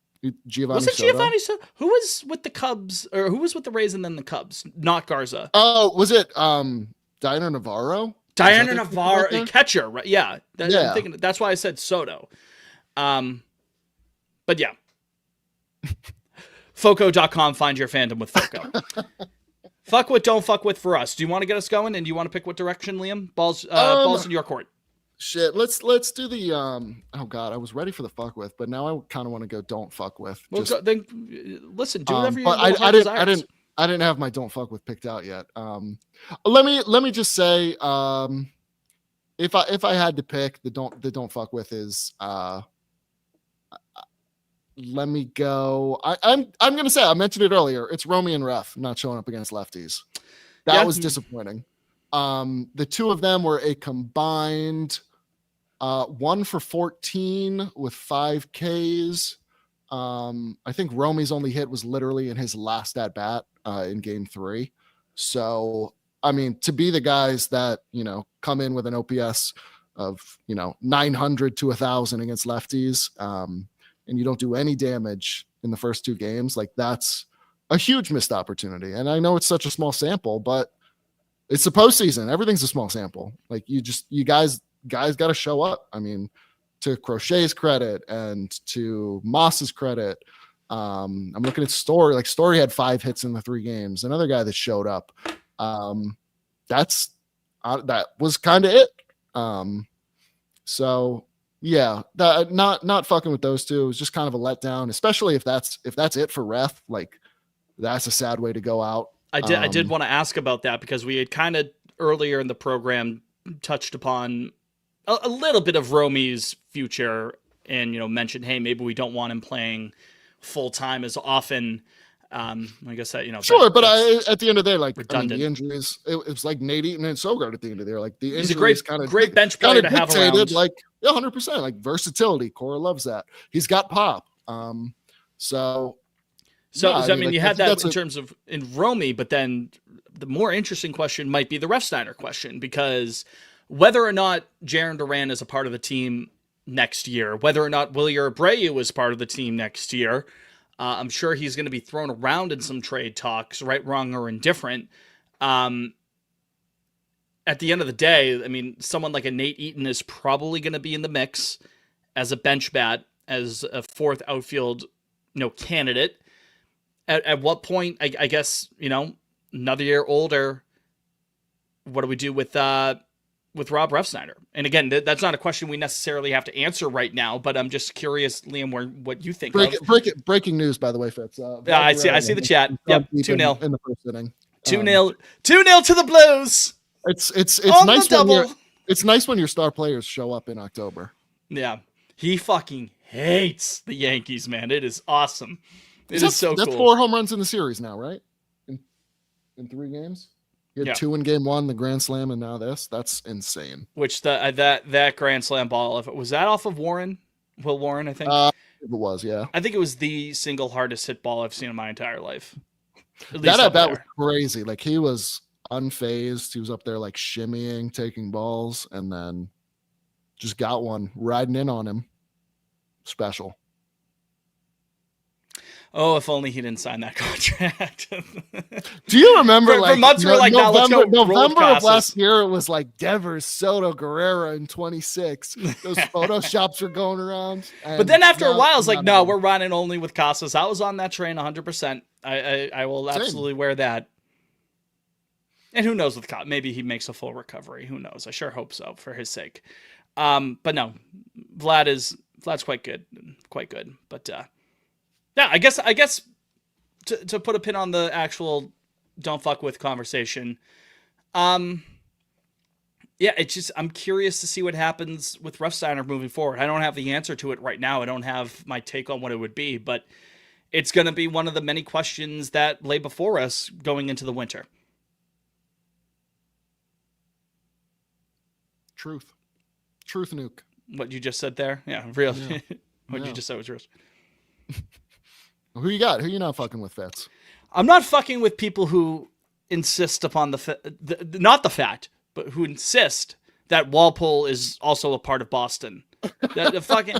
Giovanni Was it Soto. Giovanni Soto? Who was with the Cubs, or who was with the Rays and then the Cubs? Not Garza. Oh, was it Diana Navarro? Diana Is that the Navarro, there? catcher, right? Yeah, Yeah. I'm thinking, that's why I said Soto. But yeah. Foco.com, find your fandom with Foco. Fuck with, don't fuck with for us. Do you want to get us going, and do you want to pick what direction, Liam? Balls in your court. Shit, let's do the oh god, I was ready for the fuck with, but now I kind of want to go don't fuck with. Well, Just, then listen, do whatever you but want. I didn't have my don't fuck with picked out yet. Let me just say, if I had to pick the don't fuck with is let me go. I'm gonna say, I mentioned it earlier. It's Romy and Ref not showing up against lefties. That was disappointing. The two of them were a combined 1 for 14 with 5 Ks. I think Romy's only hit was literally in his last at bat in game 3. So, I mean, to be the guys that, come in with an OPS of, 900 to 1,000 against lefties, and you don't do any damage in the first 2 games, like that's a huge missed opportunity. And I know it's such a small sample, but it's the postseason. Everything's a small sample. Like you guys got to show up. I mean, to Crochet's credit and to Moss's credit, I'm looking at Story. Like Story had 5 hits in the 3 games. Another guy that showed up. That was kind of it. So yeah, that not fucking with those two. It was just kind of a letdown, especially if that's it for Ref. Like that's a sad way to go out. I did want to ask about that because we had kind of earlier in the program touched upon a little bit of Romy's future and, mentioned, hey, maybe we don't want him playing full time as often. I guess that, sure. But at the end of the day, like redundant. The injuries, it was like Nate Eaton and Sogard at the end of the day. Like the injuries, he's a great bench player to have around. Like 100%, like versatility. Cora loves that. He's got pop. So I mean, you had that in terms of in Romy, but then the more interesting question might be the Refsnyder question, because whether or not Jarren Duran is a part of the team next year, whether or not Wilyer Abreu is part of the team next year, I'm sure he's going to be thrown around in some trade talks, right, wrong, or indifferent. At the end of the day, I mean, someone like a Nate Eaton is probably going to be in the mix as a bench bat, as a 4th outfield, candidate. At what point, I guess, another year older, what do we do with Rob Refsnyder? And again, that's not a question we necessarily have to answer right now, but I'm just curious, Liam, what you think of. Breaking news, by the way, Fitz. I see the chat. Yep, 2-0. In the first inning. 2-0 to the Blues. It's On nice the double. It's nice when your star players show up in October. Yeah. He fucking hates the Yankees, man. It is awesome. It is so that's cool. 4 home runs in the series now, right? In 3 games? He had Yeah. 2 in game 1, the grand slam, and now this. That's insane. Which that grand slam ball, if it was that off of Warren, Will Warren, I think. It was, yeah. I think it was the single hardest hit ball I've seen in my entire life. At least That up at bat there. was crazy. Like, he was unfazed. He was up there like shimmying, taking balls, and then just got one riding in on him. Special. Oh, if only he didn't sign that contract. Do you remember For months we were like, now let's go roll with November of Casas. last year? It was like Devers, Soto, Guerrero in 26. Those photoshops were going around. But then after a now while, it's like, none no, of them. we're running only with Casas. I was on that train 100%. I will Same. absolutely wear that. And who knows with Casas? Maybe he makes a full recovery. Who knows? I sure hope so for his sake. But no, Vlad's quite good. But yeah, I guess to put a pin on the actual don't fuck with conversation. Yeah, it's just, I'm curious to see what happens with Refsteiner moving forward. I don't have the answer to it right now. I don't have my take on what it would be, but it's going to be one of the many questions that lay before us going into the winter. Truth nuke. What you just said there? Yeah, real. Yeah. What Yeah. you just said was yours. Who you got? Who you not fucking with, Fitz? I'm not fucking with people who insist upon not the fact, but who insist that Walpole is also a part of Boston. The fucking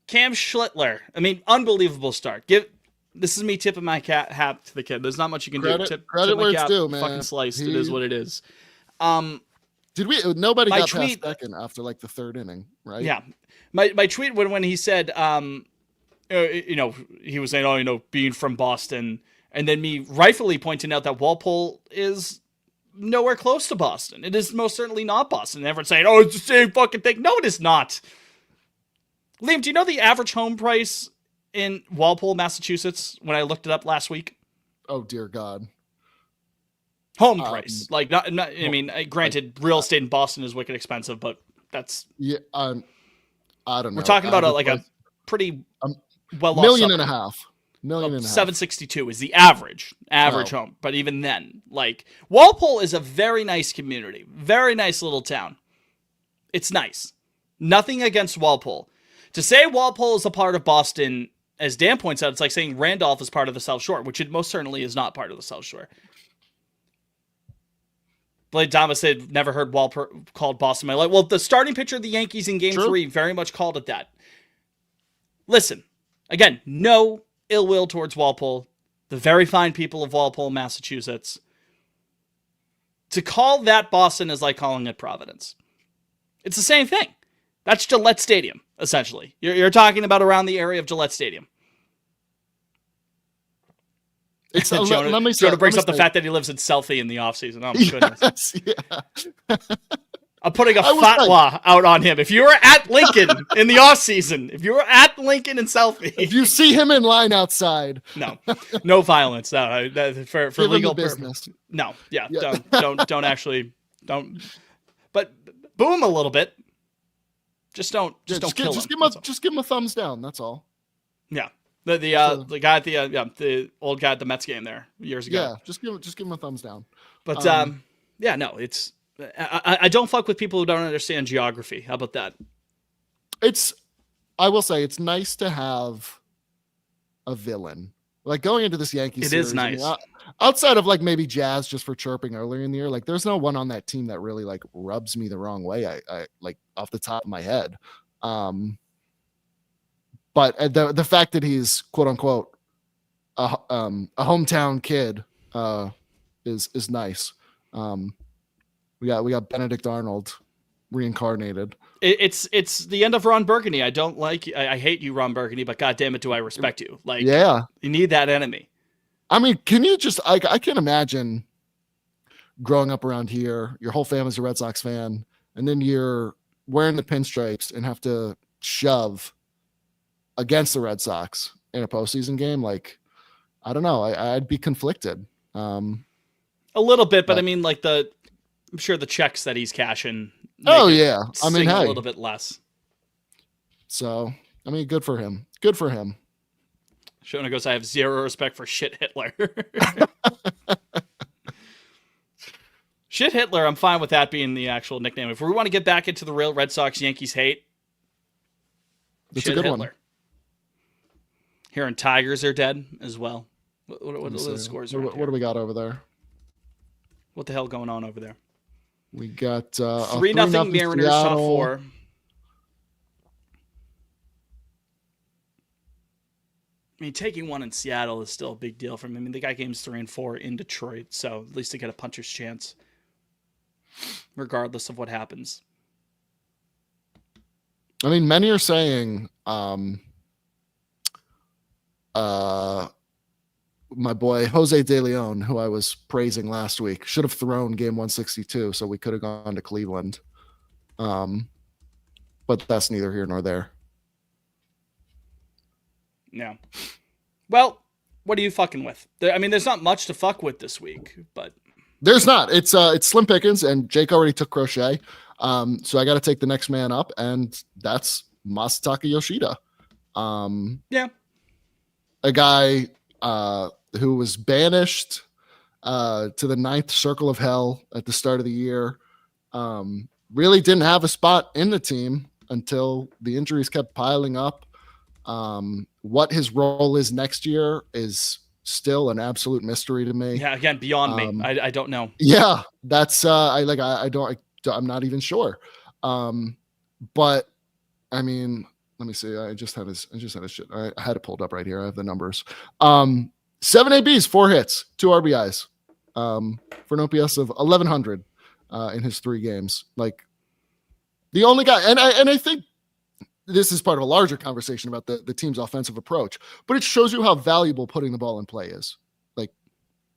Cam Schlittler. I mean, unbelievable start. This is me tipping my hat to the kid. There's not much you can do. Tip Credit my where it's cap, due, man. fucking sliced. It is what it is. Did we? Nobody My got tweet- past second after like the 3rd inning, right? Yeah. My tweet when he said, he was saying, being from Boston, and then me rightfully pointing out that Walpole is nowhere close to Boston. It is most certainly not Boston. And everyone's saying, oh, it's the same fucking thing. No, it is not. Liam, do you know the average home price in Walpole, Massachusetts, when I looked it up last week? Oh dear God. Home price. Like, not I mean, granted, real estate in Boston is wicked expensive, but that's... Yeah. I don't know. We're talking about a pretty well-off million suburb. and a half. Million and a half. 762 is the average home. But even then, like, Walpole is a very nice community, very nice little town. It's nice. Nothing against Walpole. To say Walpole is a part of Boston, as Dan points out, it's like saying Randolph is part of the South Shore, which it most certainly is not part of the South Shore. Blade Thomas said, never heard Walpole called Boston in my life. Well, the starting pitcher of the Yankees in Game 3 very much called it that. Listen, again, no ill will towards Walpole, the very fine people of Walpole, Massachusetts. To call that Boston is like calling it Providence. It's the same thing. That's Gillette Stadium, essentially. You're talking about around the area of Gillette Stadium. It's Jonah brings up the fact that he lives in Southie in the offseason. Oh, my goodness. Yeah. I'm putting a fatwa out on him. If you were at Lincoln in the offseason, if you were at Lincoln in Southie. If you see him in line outside. No violence. No, for Give legal him the business. No, yeah. Don't actually, but boo him a little bit. Just don't kill him. Just give him a thumbs down. That's all. Yeah. The guy at the old guy at the Mets game there years ago. Yeah, just give him a thumbs down. But yeah, no, it's I don't fuck with people who don't understand geography. How about that? I will say it's nice to have a villain. Like going into this Yankees series, is nice. I mean, outside of like maybe Jazz just for chirping earlier in the year, like there's no one on that team that really like rubs me the wrong way. I like off the top of my head. But the fact that he's quote unquote a hometown kid is nice. We got Benedict Arnold reincarnated. It's the end of Ron Burgundy. I hate you, Ron Burgundy, but God damn it, do I respect you? Like, yeah, you need that enemy. I mean, can you just? I can't imagine growing up around here. Your whole family's a Red Sox fan, and then you're wearing the pinstripes and have to shove against the Red Sox in a postseason game. Like, I don't know. I'd be conflicted. A little bit, but I mean, like I'm sure the checks that he's cashing. Oh yeah, I mean, a hey, little bit less. So, I mean, good for him. Good for him. Shona goes, I have zero respect for shit Hitler. Shit Hitler, I'm fine with that being the actual nickname. If we want to get back into the real Red Sox Yankees hate, That's shit a good Hitler. one. Hearing Tigers are dead as well. What are the scores? What do we got over there? What the hell going on over there? We got 3-0 Mariners, top Seattle. 4. I mean, taking one in Seattle is still a big deal for me. I mean, they got games 3 and 4 in Detroit, so at least they get a puncher's chance, regardless of what happens. I mean, many are saying my boy Jose De Leon, who I was praising last week, should have thrown game 162, so we could have gone to Cleveland. But that's neither here nor there. Yeah. Well, what are you fucking with? I mean, there's not much to fuck with this week, but There's not. It's slim pickings, and Jake already took Crochet. So I got to take the next man up, and that's Masataka Yoshida. yeah. A guy who was banished to the 9th circle of hell at the start of the year. Really didn't have a spot in the team until the injuries kept piling up. What his role is next year is still an absolute mystery to me. Yeah, again, beyond me. I don't know. Yeah, that's I'm not even sure. But I mean, let me see. I just had his shit. I had it pulled up right here. I have the numbers. 7 ABs, 4 hits, 2 RBIs, for an OPS of 1100 in his 3 games. Like the only guy, and I think this is part of a larger conversation about the team's offensive approach, but it shows you how valuable putting the ball in play is. Like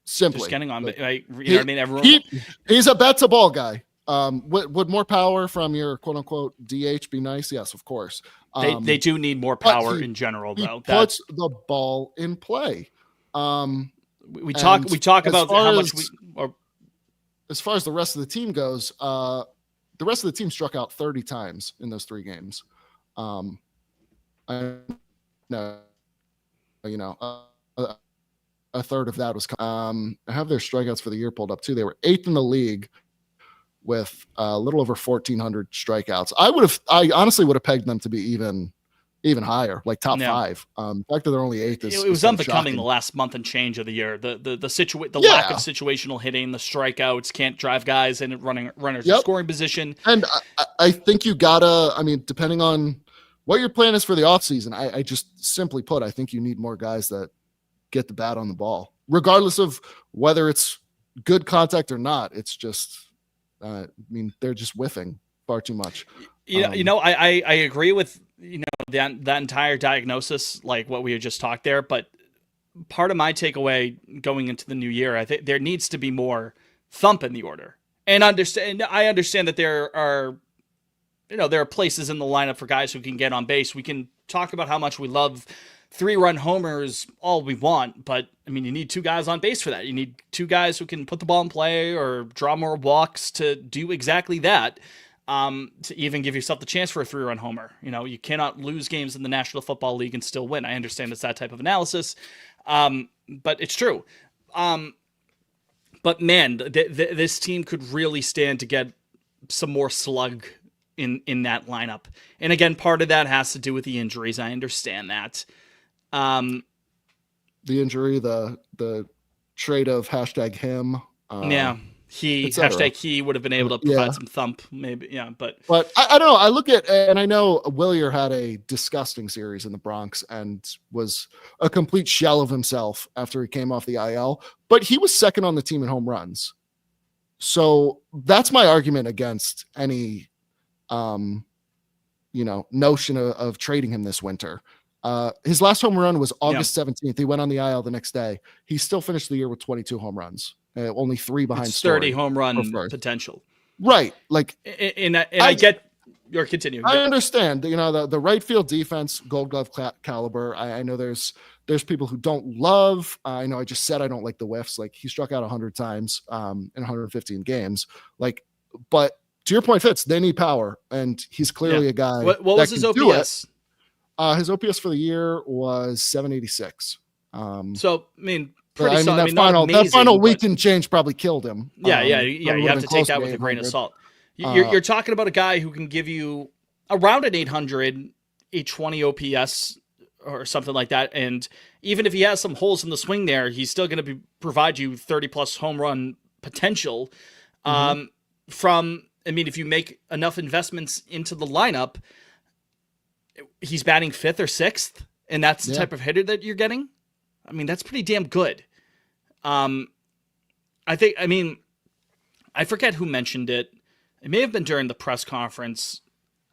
simply Just getting on, like, you know what I mean? Everyone. He's a bat to ball guy. Would more power from your quote unquote DH be nice? Yes, of course. They do need more power in general, though. He puts the ball in play. We talk about how much as far as the rest of the team goes, the rest of the team struck out 30 times in those 3 games. I know, a third of that was. I have their strikeouts for the year pulled up too. They were 8th in the league with a little over 1,400 strikeouts. I honestly would have pegged them to be even higher, like top 5. The fact that they're only 8th is it was unbecoming the last month and change of the year. The lack of situational hitting, the strikeouts, can't drive guys and runners in scoring position. And I think you gotta. I mean, depending on what your plan is for the offseason, I just simply put, I think you need more guys that get the bat on the ball, regardless of whether it's good contact or not. It's just, I mean, they're just whiffing far too much. I agree with that entire diagnosis, like what we had just talked there. But part of my takeaway going into the new year, I think there needs to be more thump in the order. And I understand that there are places in the lineup for guys who can get on base. We can talk about how much we love 3-run homers all we want, but I mean, you need 2 guys on base for that. You need 2 guys who can put the ball in play or draw more walks to do exactly that. To even give yourself the chance for a 3-run homer. You cannot lose games in the National Football League and still win. I understand it's that type of analysis, but it's true. But man, this team could really stand to get some more slug in that lineup. And again, part of that has to do with the injuries. I understand that. The injury, the trade of #him. He would have been able to provide some thump, maybe. Yeah, but I don't know. I look at, and I know Willier had a disgusting series in the Bronx and was a complete shell of himself after he came off the IL, but he was second on the team in home runs. So that's my argument against any, notion of trading him this winter. His last home run was August 17th. He went on the IL the next day. He still finished the year with 22 home runs. Only 3 behind. It's 30 home run potential. Right. Like, and I get your continue. I understand, the right field defense, Gold Glove caliber. I know there's people who don't love. I know I just said I don't like the whiffs. Like, he struck out 100 times in 115 games. Like, but to your point, Fitz, they need power, and he's clearly a guy. What was his OPS? His OPS for the year was 786. So I mean, but, pretty I mean, solid. that I mean, not final amazing, week but and change probably killed him. yeah. Probably You would've have been to take close that to with a grain of 800. salt. You're talking about a guy who can give you around an 800, 820 OPS or something like that, and even if he has some holes in the swing there, he's still going to provide you 30 plus home run potential. Mhm. I mean, if you make enough investments into the lineup, he's batting fifth or sixth, and that's the Yeah. type of hitter that you're getting. I mean, that's pretty damn good. I mean, I forget who mentioned it. It may have been during the press conference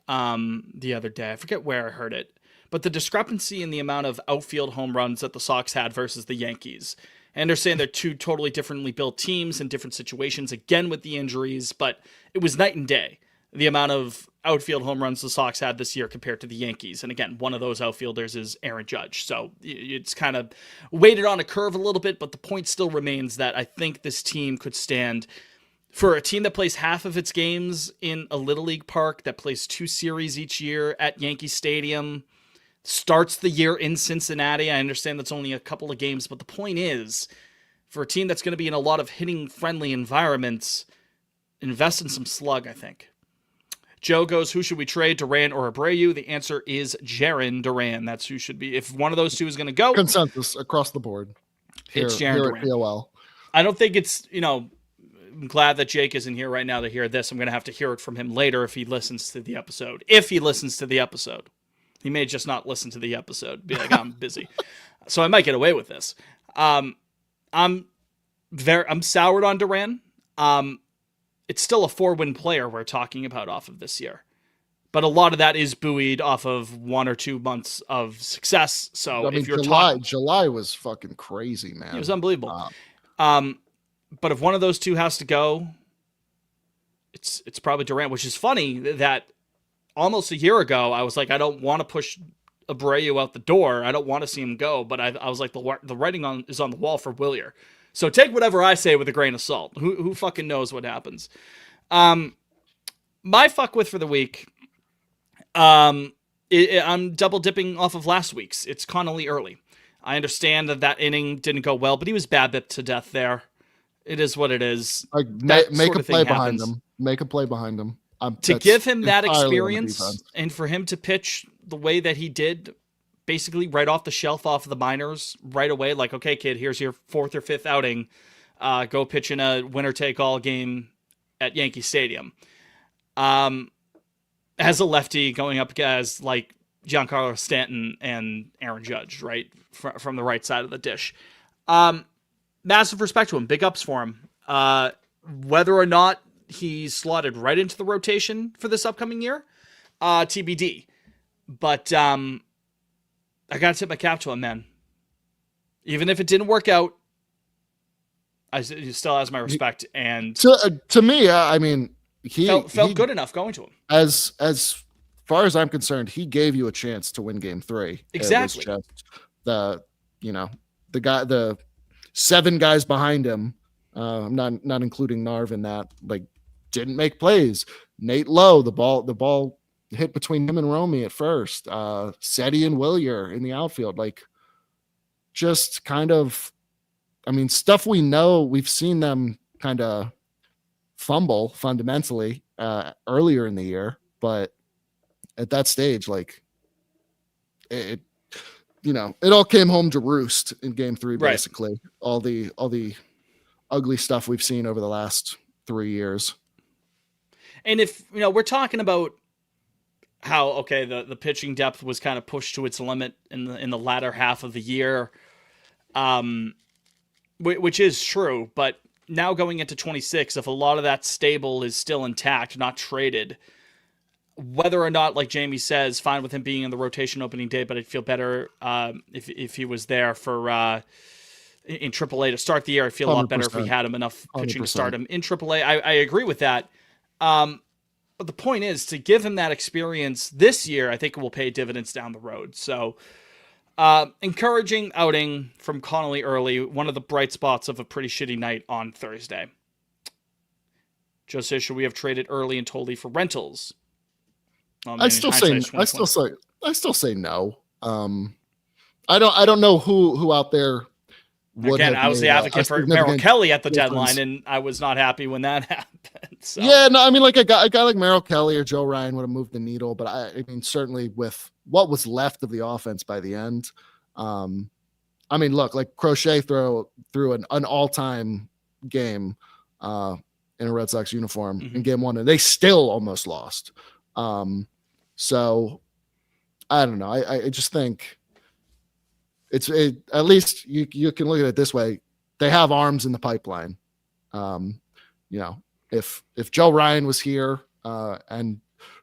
the other day. I forget where I heard it. But the discrepancy in the amount of outfield home runs that the Sox had versus the Yankees. I understand they're two totally differently built teams in different situations, again with the injuries, but it was night and day, the amount of outfield home runs the Sox had this year compared to the Yankees. And again, one of those outfielders is Aaron Judge. So it's kind of weighted on a curve a little bit, but the point still remains that I think this team could stand for a team that plays half of its games in a Little League park, that plays 2 series each year at Yankee Stadium, starts the year in Cincinnati. I understand that's only a couple of games, but the point is, for a team that's going to be in a lot of hitting-friendly environments, invest in some slug, I think. Joe goes, who should we trade, Duran or Abreu? The answer is Jarren Duran. That's who should be. If one of those two is going to go, Consensus across the board. it's Jarren here Duran. at POL. I don't think it's, I'm glad that Jake isn't here right now to hear this. I'm going to have to hear it from him later if he listens to the episode. If he listens to the episode. He may just not listen to the episode. Be like, I'm busy. So I might get away with this. I'm soured on Duran. It's still a 4-win player we're talking about off of this year. But a lot of that is buoyed off of 1 or 2 months of success. So I mean, if you're July was fucking crazy, man. it was unbelievable. But if one of those two has to go, it's probably Durant, which is funny that almost a year ago, I was like, I don't want to push Abreu out the door. I don't want to see him go. But I was like, the writing is on the wall for Willier. So take whatever I say with a grain of salt. Who fucking knows what happens? My fuck with for the week, I'm double dipping off of last week's. It's Connolly Early. I understand that inning didn't go well, but he was BABIP to death there. It is what it is. Like make a play behind him. Make a play behind him. To give him that entirely on the experience defense. and for him to pitch the way that he did, basically right off the shelf, off of the minors, right away, like, okay, kid, here's your 4th or 5th outing. Go pitch in a winner-take-all game at Yankee Stadium. As a lefty going up against, like, Giancarlo Stanton and Aaron Judge, right, from the right side of the dish. Massive respect to him. Big ups for him. Whether or not he's slotted right into the rotation for this upcoming year, TBD. But I got to tip my cap to him, man. Even if it didn't work out, he still has my respect. And to me, I mean, he felt good enough going to him. As far as I'm concerned, he gave you a chance to win Game 3. Exactly. It was just the 7 guys behind him. I'm not including Narv in that. Like, didn't make plays. Nate Lowe, the ball hit between him and Romy at first. Seti and Willier in the outfield. Like, just kind of, I mean, stuff we know. We've seen them kind of fumble fundamentally earlier in the year, but at that stage, like, it all came home to roost in Game 3. Basically, right. all the ugly stuff we've seen over the last 3 years. And if we're talking about how the pitching depth was kind of pushed to its limit in the latter half of the year, which is true, but now going into 26, if a lot of that stable is still intact, not traded, whether or not, like Jamie says, fine with him being in the rotation opening day, but I'd feel better if he was there for in AAA to start the year. I'd feel a lot better if we had him enough pitching 100%. to start him in AAA. I agree with that. But the point is, to give him that experience this year, I think it will pay dividends down the road. So, encouraging outing from Connolly Early, one of the bright spots of a pretty shitty night on Thursday. Joe says, should we have traded Early and Tolley for rentals? I still say I still say no. I don't know who out there would Again, have I was the made advocate for Merrill significant Kelly at the difference. deadline, and I was not happy when that happened. So. Yeah, no, I mean, like a guy like Merrill Kelly or Joe Ryan would have moved the needle, but I mean, certainly with what was left of the offense by the end, I mean, look, like Crochet threw an all-time game in a Red Sox uniform in game one, and they still almost lost. So I don't know. I just think at least you can look at it this way. They have arms in the pipeline. If Joe Ryan was here and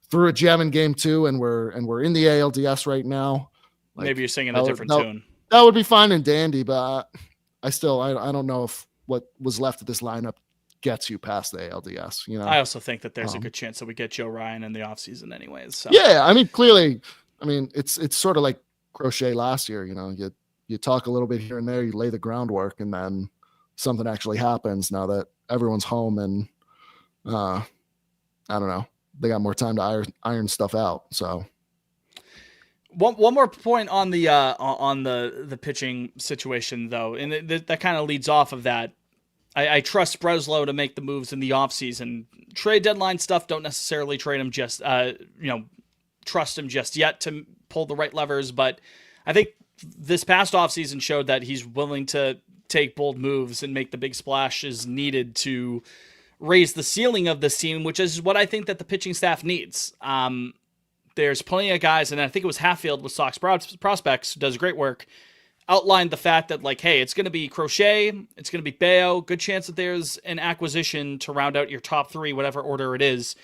threw a gem in game two, and we're in the ALDS right now, like, maybe you're singing a different tune. That would be fine and dandy, but I don't know if what was left of this lineup gets you past the ALDS. I also think that there's a good chance that we get Joe Ryan in the offseason anyways. So. Yeah, I mean, clearly, it's sort of like Crochet last year. You talk a little bit here and there, you lay the groundwork, and then something actually happens now that everyone's home, and I don't know, they got more time to iron stuff out. So. One more point on the pitching situation, though, and that kind of leads off of that. I trust Breslow to make the moves in the offseason. Trade deadline stuff, don't necessarily trade him just trust him just yet to pull the right levers, but I think this past offseason showed that he's willing to take bold moves and make the big splashes needed to raise the ceiling of this team, which is what I think that the pitching staff needs. There's plenty of guys, and I think it was Hatfield with Sox Prospects, who does great work, outlined the fact that, like, hey, it's going to be Crochet, it's going to be Bayo, good chance that there's an acquisition to round out your top three, whatever order it is.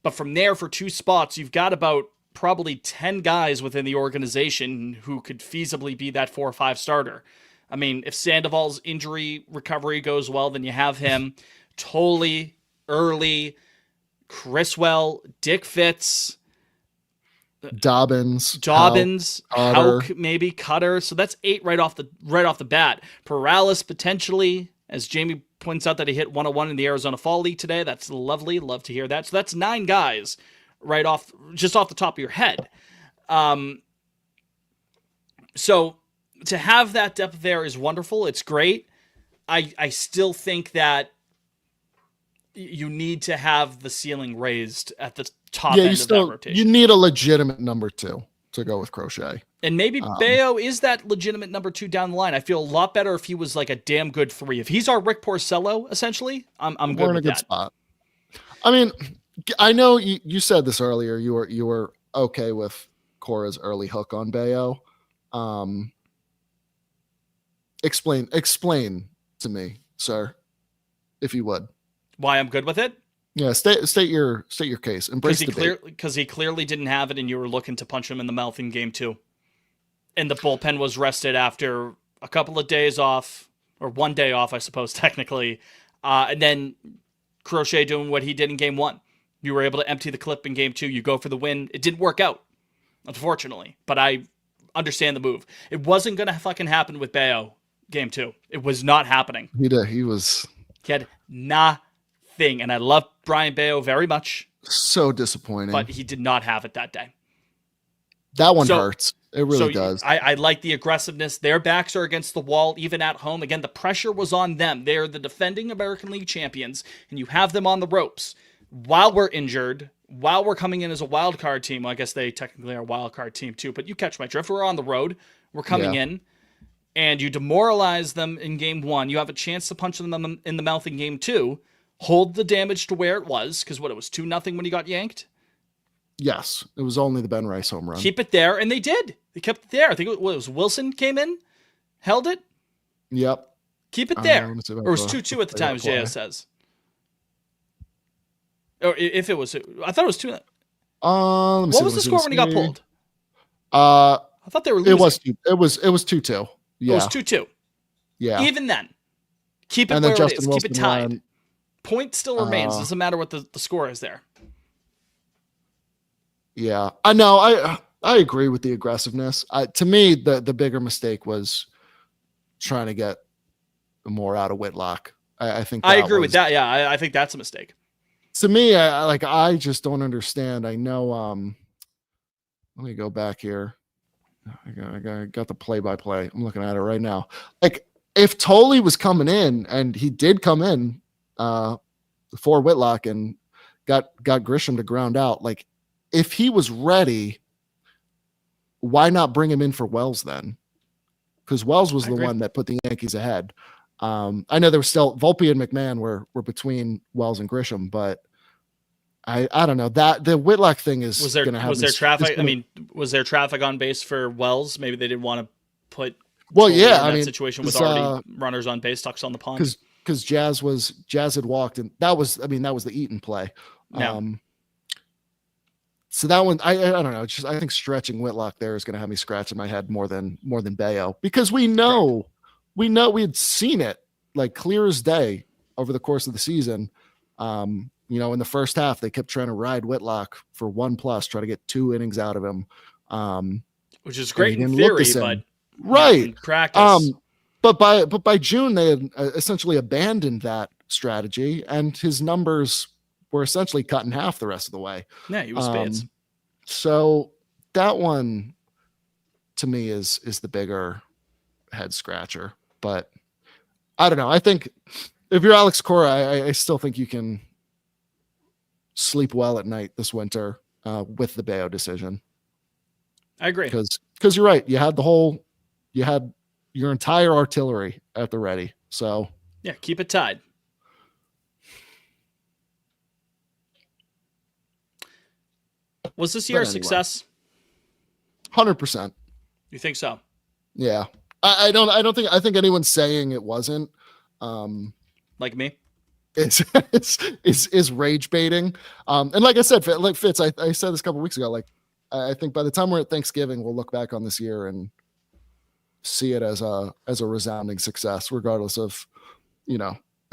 But from there, for two spots, you've got about probably 10 guys within the organization who could feasibly be that 4 or 5 starter. I mean, if Sandoval's injury recovery goes well, then you have him. Tolley, Early, Criswell, Dick Fitz, Dobbins, Houck, maybe Cutter. So that's 8 right off the bat. Perales potentially, as Jamie points out that he hit 101 in the Arizona Fall League today. That's lovely. Love to hear that. So that's 9 guys just off the top of your head. So to have that depth there is wonderful. It's great. I still think that you need to have the ceiling raised at the top end of that rotation. You need a legitimate number 2 to go with Crochet. And maybe Bayo is that legitimate number 2 down the line. I feel a lot better if he was like a damn good 3. If he's our Rick Porcello, essentially, I'm good We're in with a good that. spot. I mean, I know you said this earlier. You were okay with Cora's early hook on Bayo. Explain to me, sir, if you would. Why I'm good with it? Yeah, state your case. Embrace the because he clearly didn't have it, and you were looking to punch him in the mouth in game 2, and the bullpen was rested after a couple of days off, or 1 day off, I suppose technically, and then Crochet doing what he did in game 1. You were able to empty the clip in game 2. You go for the win. It didn't work out, unfortunately, but I understand the move. It wasn't gonna fucking happen with Bayo game 2. It was not happening. He had nothing, and I love Brian Bayo very much. So disappointing. But he did not have it that day. That one hurts. It really does. I like the aggressiveness. Their backs are against the wall, even at home. Again, the pressure was on them. They're the defending American League champions, and you have them on the ropes while we're injured, while we're coming in as a wild card team. Well, I guess they technically are a wild card team too, but you catch my drift. We're on the road. We're coming in, and you demoralize them in game 1. You have a chance to punch them in the mouth in game 2. Hold the damage to where it was, because it was 2-0 when he got yanked? Yes, it was only the Ben Rice home run. Keep it there, and they did. They kept it there. I think it was Wilson came in, held it. Yep. Keep it there. Or it was 2-2 at the time, as JS says. Or if it was, I thought it was 2. What was the score when he got pulled? I thought they were losing. It was 2-2. Yeah. It was 2-2. Yeah. Even then, keep it where it is. Keep it tied. Point still remains. Doesn't matter what the score is there. Yeah, I know. I agree with the aggressiveness. To me, the bigger mistake was trying to get more out of Whitlock. I think I agree with that. Yeah, I think that's a mistake. To me, I just don't understand. I know let me go back here. I got the play-by-play. I'm looking at it right now. Like, if Tolley was coming in, and he did come in for Whitlock and got Grisham to ground out, like, if he was ready, why not bring him in for Wells then? Because Wells was the one that put the Yankees ahead. I know there was still Volpe and McMahon were between Wells and Grisham, but I don't know that the Whitlock thing is going to have. Was there traffic? I mean, was there traffic on base for Wells? Maybe they didn't want to put. Well, Tolley yeah, in that situation with already runners on base, ducks on the pond. Because Jazz had walked, and that was the Eaton play. Yeah. So that one, I don't know. It's just, I think stretching Whitlock there is going to have me scratching my head more than Bayo, because we had seen it like clear as day over the course of the season. In the first half, they kept trying to ride Whitlock for 1+, try to get 2 innings out of him. Which is great in theory, but right in practice. But by June, they had essentially abandoned that strategy, and his numbers were essentially cut in half the rest of the way. Yeah, he was spades. So that one, to me, is the bigger head scratcher. But I don't know. I think if you're Alex Cora, I still think you can sleep well at night this winter with the Bayo decision. I agree. Because you're right. You had your entire artillery at the ready. So yeah, keep it tied. Was this year a success? 100%. You think so? Yeah. I think anyone's saying it wasn't. Like me? Is rage baiting. And like I said, like Fitz, I said this a couple weeks ago, like I think by the time we're at Thanksgiving, we'll look back on this year and see it as a resounding success, regardless of,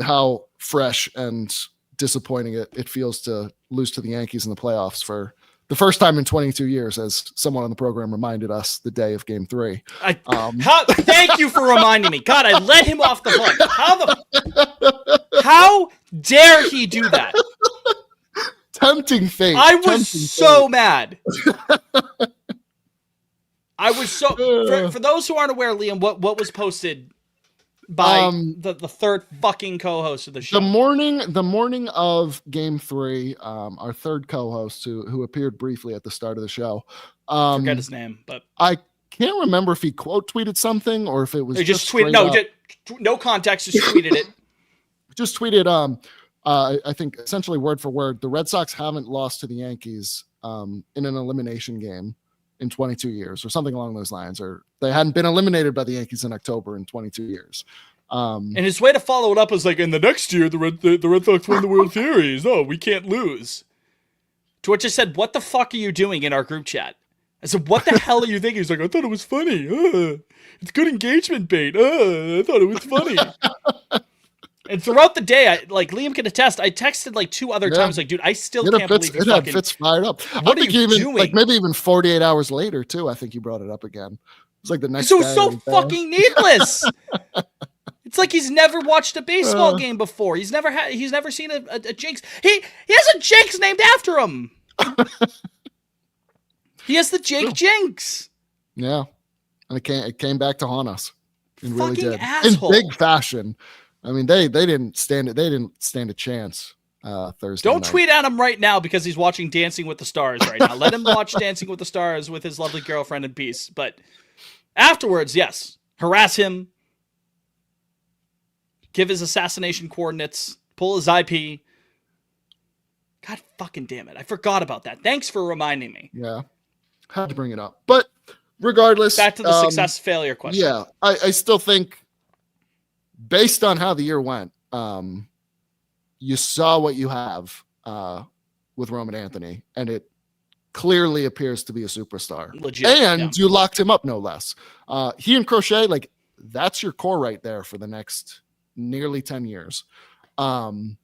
how fresh and disappointing it feels to lose to the Yankees in the playoffs for the first time in 22 years, as someone on the program reminded us the day of Game 3. Thank you for reminding me. God, I let him off the hook. How dare he do that? Tempting fate. I was so mad. I was so. For those who aren't aware, Liam, what was posted by the third fucking co-host of the show? The morning of Game 3, our third co-host who appeared briefly at the start of the show. Forget his name, but I can't remember if he quote tweeted something or if it was just tweeted. No context, just tweeted it. Just tweeted. I think essentially word for word, the Red Sox haven't lost to the Yankees in an elimination game in 22 years, or something along those lines, or they hadn't been eliminated by the Yankees in October in 22 years. And his way to follow it up was like, in the next year, the Red Sox win the World Series. Oh, we can't lose. To which I said, what the fuck are you doing in our group chat? I said, what the hell are you thinking? He's like, I thought it was funny. It's good engagement bait. I thought it was funny. And throughout the day, Liam can attest, I texted like 2 other times, like, dude, I still can't believe you fucking... Fitz fired up. What are you doing? Like, maybe even 48 hours later, too, I think you brought it up again. It's like the next day. It was so fucking needless. It's like he's never watched a baseball game before. He's never seen a Jinx. He has a Jinx named after him. He has the Jake Jinx. Yeah. And it came back to haunt us. It really did. Asshole. In big fashion. I mean, they didn't stand it. They didn't stand a chance Thursday Don't night. tweet at him right now because he's watching Dancing with the Stars right now. Let him watch Dancing with the Stars with his lovely girlfriend in peace. But afterwards, yes, harass him, give his assassination coordinates, pull his IP. God fucking damn it. I forgot about that. Thanks for reminding me. Yeah. Had to bring it up. But regardless. Back to the success failure question. Yeah. I still think, based on how the year went, you saw what you have with Roman Anthony, and it clearly appears to be a superstar. Legit. And you locked him up, no less. He and Crochet, like, that's your core right there for the next nearly 10 years. And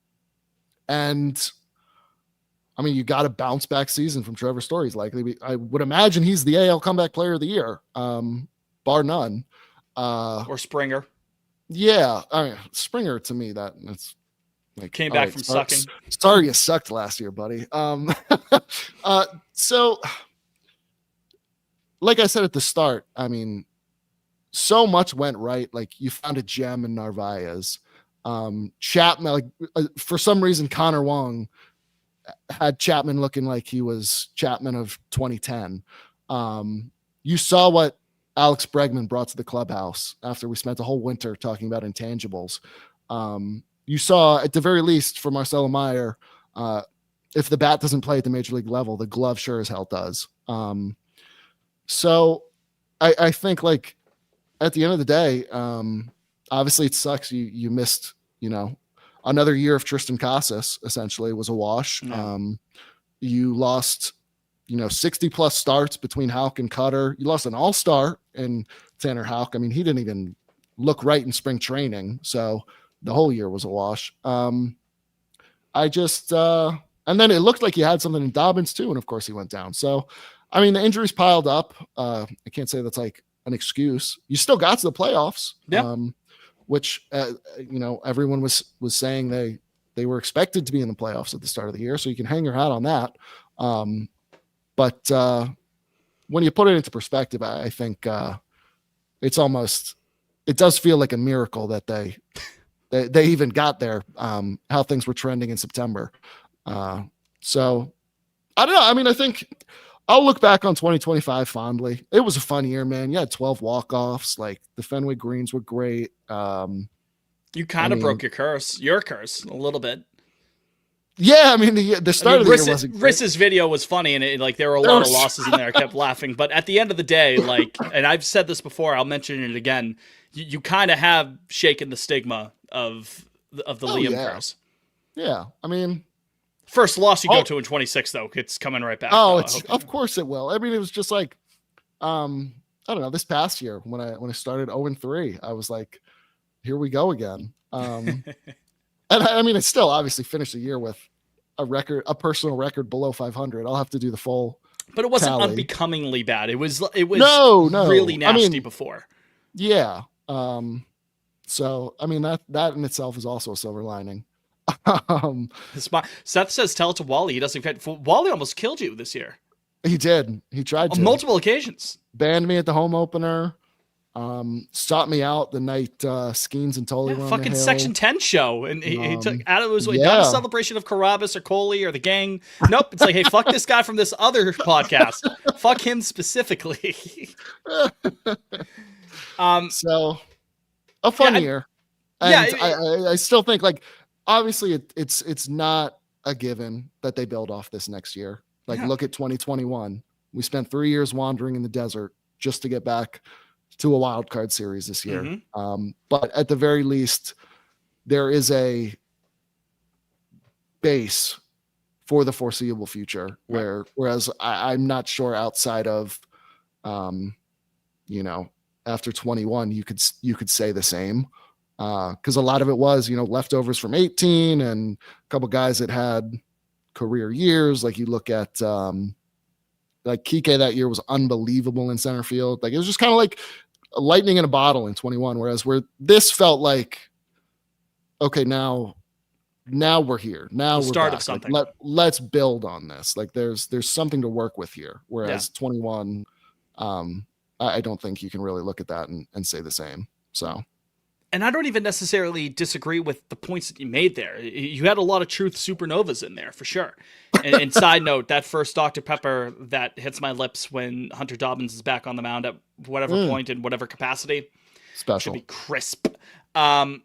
I mean, you got a bounce back season from Trevor Story. He's likely. I would imagine he's the AL comeback player of the year, bar none. Or Springer. Yeah, I mean, Springer, to me, that's like came back from sucking. Sorry, you sucked last year, buddy. So like I said at the start, I mean, so much went right. Like you found a gem in Narvaez. Chapman, like for some reason, Connor Wong had Chapman looking like he was Chapman of 2010. You saw what Alex Bregman brought to the clubhouse after we spent a whole winter talking about intangibles. You saw, at the very least, for Marcelo Meyer, if the bat doesn't play at the major league level, the glove sure as hell does. So I think, like, at the end of the day, obviously it sucks you missed, another year of Tristan Casas. Essentially was a wash. Yeah. You lost 60 plus starts between Houck and Cutter. You lost an all-star in Tanner Houck. I mean, he didn't even look right in spring training, so the whole year was a wash. I just and then it looked like you had something in Dobbins too, and of course he went down. So I mean, the injuries piled up. I can't say that's like an excuse. You still got to the playoffs. Yeah. Which everyone was saying they were expected to be in the playoffs at the start of the year, so you can hang your hat on that. But when you put it into perspective, I think it does feel like a miracle that they even got there, how things were trending in September. So I don't know. I mean, I think I'll look back on 2025 fondly. It was a fun year, man. You had 12 walk-offs. Like the Fenway Greens were great. You kind of broke your curse a little bit. Yeah, I mean the start of the year wasn't great. Riss's video was funny, and there were a lot of losses in there. I kept laughing, but at the end of the day, like, and I've said this before, I'll mention it again. You kind of have shaken the stigma of the Liam curse. Yeah, I mean, first loss you go to in 26 though, it's coming right back. Oh, of course it will. I mean, it was just like, I don't know. This past year when I started 0-3, I was like, here we go again. And I mean, it's still obviously finished the year with a personal record below 500. I'll have to do the full. But it wasn't tally. unbecomingly bad. It was no really nasty before. Yeah. So I mean that in itself is also a silver lining. Seth says tell it to Wally. He doesn't fit. Wally almost killed you this year. He did. He tried to on multiple occasions. Banned me at the home opener. Sought me out the night Skeens and Tully were on fucking the hill. Section 10 show, and he took out of his way, not a celebration of Carabas or Coley or the gang. Nope, it's like, hey, fuck this guy from this other podcast. Fuck him specifically. So a fun year, and I still think, like, obviously it's not a given that they build off this next year. Like, look at 2021. We spent 3 years wandering in the desert just to get back to a wild card series this year. Mm-hmm. But at the very least, there is a base for the foreseeable future, whereas I'm not sure outside of, after 21, you could say the same. Because a lot of it was, leftovers from 18 and a couple guys that had career years. Like you look at, like Kike that year was unbelievable in center field. Like it was just kind of like lightning in a bottle in 21. Whereas this felt like, okay, now we're here. Now we're start back. of something. Like, let's build on this. Like there's something to work with here. Whereas 21, I don't think you can really look at that and say the same. So. And I don't even necessarily disagree with the points that you made there. You had a lot of truth supernovas in there, for sure. And side note, that first Dr. Pepper that hits my lips when Hunter Dobbins is back on the mound at whatever point in whatever capacity. Special. Should be crisp. But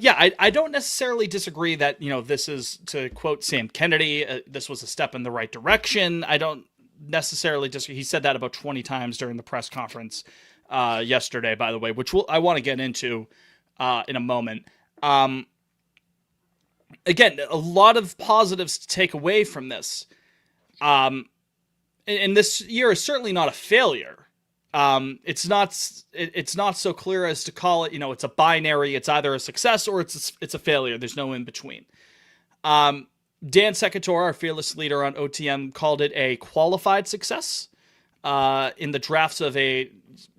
yeah, I don't necessarily disagree that, this is, to quote Sam Kennedy, this was a step in the right direction. I don't necessarily disagree. He said that about 20 times during the press conference yesterday, by the way, which I want to get into in a moment. Again, a lot of positives to take away from this. And this year is certainly not a failure. It's not so clear as to call it, it's a binary. It's either a success or it's a failure. There's no in between. Dan Secator, our fearless leader on OTM, called it a qualified success. In the drafts of a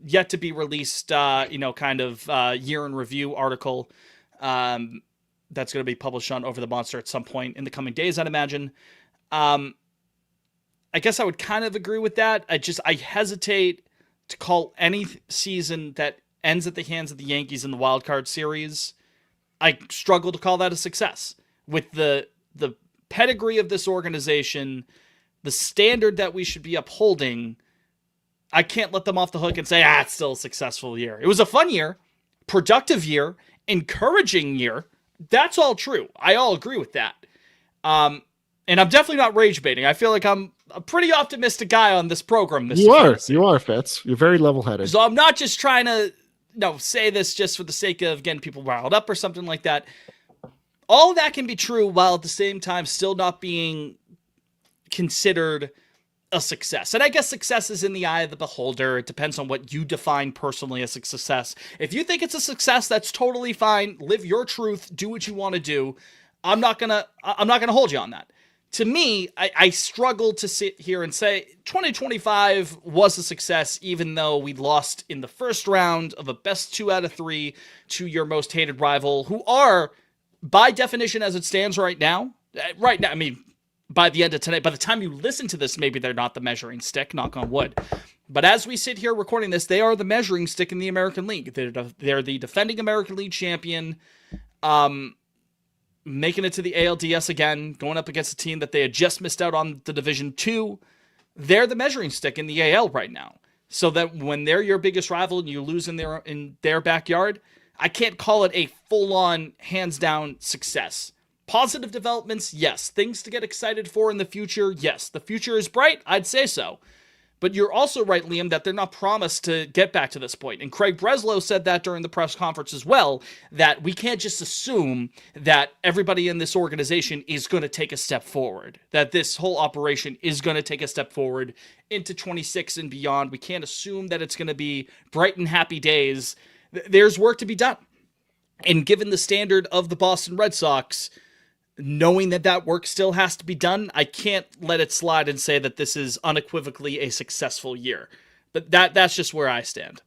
yet to be released, kind of year in review article that's going to be published on Over the Monster at some point in the coming days, I'd imagine. I guess I would kind of agree with that. I hesitate to call any season that ends at the hands of the Yankees in the wild card series. I struggle to call that a success with the pedigree of this organization, the standard that we should be upholding. I can't let them off the hook and say, it's still a successful year. It was a fun year, productive year, encouraging year. That's all true. I all agree with that. And I'm definitely not rage baiting. I feel like I'm a pretty optimistic guy on this program. You are, Fitz. You're very level-headed. So I'm not just trying to say this just for the sake of getting people riled up or something like that. All of that can be true while at the same time still not being considered a success. And I guess success is in the eye of the beholder. It depends on what you define personally as a success. If you think it's a success, that's totally fine. Live your truth. Do what you want to do. I'm not gonna hold you on that. To me, I struggle to sit here and say 2025 was a success, even though we lost in the first round of a best 2 out of 3 to your most hated rival, who are, by definition as it stands right now, I mean, by the end of tonight, by the time you listen to this, maybe they're not the measuring stick, knock on wood. But as we sit here recording this, they are the measuring stick in the American League. They're the defending American League champion, making it to the ALDS again, going up against a team that they had just missed out on the Division 2. They're the measuring stick in the AL right now. So that when they're your biggest rival and you lose in their backyard, I can't call it a full-on, hands-down success. Positive developments, yes. Things to get excited for in the future, yes. The future is bright, I'd say so. But you're also right, Liam, that they're not promised to get back to this point. And Craig Breslow said that during the press conference as well, that we can't just assume that everybody in this organization is going to take a step forward, that this whole operation is going to take a step forward into 26 and beyond. We can't assume that it's going to be bright and happy days. There's work to be done. And given the standard of the Boston Red Sox, knowing that work still has to be done, I can't let it slide and say that this is unequivocally a successful year. But that's just where I stand.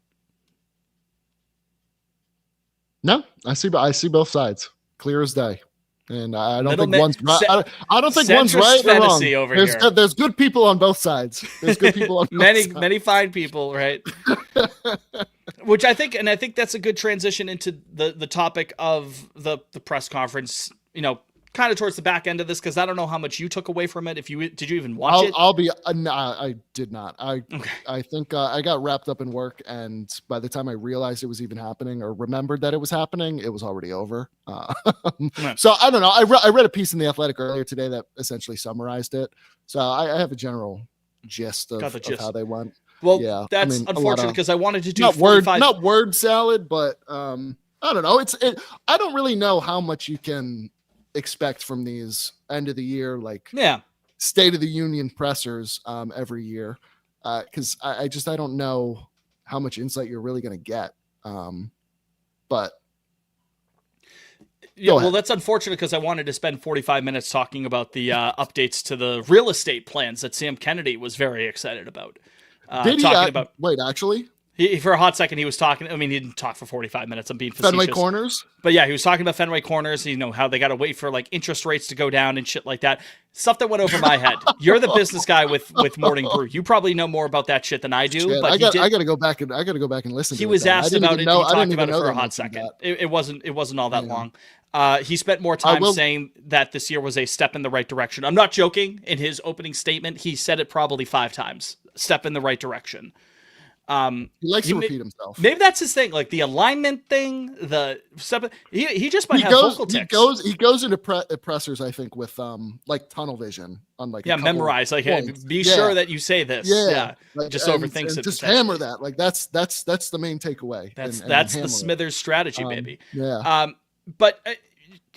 No, I see both sides, clear as day, and I don't think one's right. I don't think one's right or wrong. Over there's good people on both sides. There's good people on both sides. Many fine people, right? Which I think that's a good transition into the topic of the press conference. Kind of towards the back end of this, because I don't know how much you took away from it. Did you even watch it? No, I did not. I think I got wrapped up in work, and by the time I realized it was even happening or remembered that it was happening, it was already over. So I don't know. I read a piece in The Athletic earlier today that essentially summarized it. So I have a general gist of how they went. Well, yeah, that's unfortunate because I wanted to do not word salad, but I don't know. I don't really know how much you can expect from these end of the year, State of the Union pressers every year, because I don't know how much insight you're really going to get. But yeah, well, that's unfortunate because I wanted to spend 45 minutes talking about the updates to the real estate plans that Sam Kennedy was very excited about. Did he? Wait, actually. For a hot second, he was talking. I mean, he didn't talk for 45 minutes. I'm being facetious. Fenway Corners? But yeah, he was talking about Fenway Corners, how they got to wait for interest rates to go down and shit like that. Stuff that went over my head. You're the business guy with Morning Brew. You probably know more about that shit than I do. Shit, but I got to go back and listen to it. He was asked about it. He talked about it for a hot second. It wasn't all that long. He spent more time saying that this year was a step in the right direction. I'm not joking. In his opening statement, he said it probably 5 times. Step in the right direction. He likes to repeat himself. Maybe that's his thing, the alignment thing. The step. He just might have vocal tics. He goes into pressers, I think, with tunnel vision on memorize. Be sure that you say this. Yeah. Just overthinks it. Just hammer that. That's the main takeaway. That's the Smithers strategy, baby. Yeah. But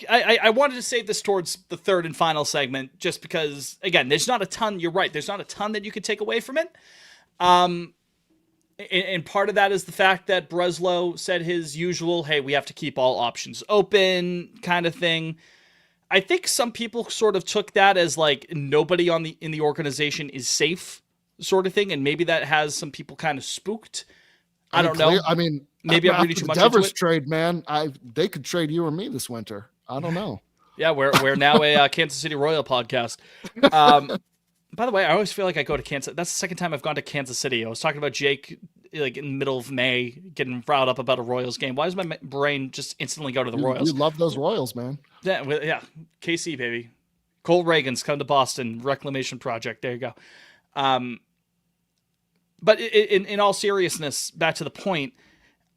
I wanted to save this towards the third and final segment, just because again, there's not a ton. You're right. There's not a ton that you could take away from it. And part of that is the fact that Breslow said his usual, hey, we have to keep all options open kind of thing. I think some people sort of took that as nobody in the organization is safe sort of thing. And maybe that has some people kind of spooked. I don't know. I mean, maybe I'm reading too much into it. Trade, man. They could trade you or me this winter. I don't know. Yeah, we're now a Kansas City Royal podcast. By the way, I always feel like I go to Kansas. That's the second time I've gone to Kansas City. I was talking about Jake like in the middle of May, getting riled up about a Royals game. Why does my brain just instantly go to the Royals? You love those Royals, man. Yeah, KC baby. Cole Reagan's come to Boston reclamation project. There you go. But in all seriousness, back to the point.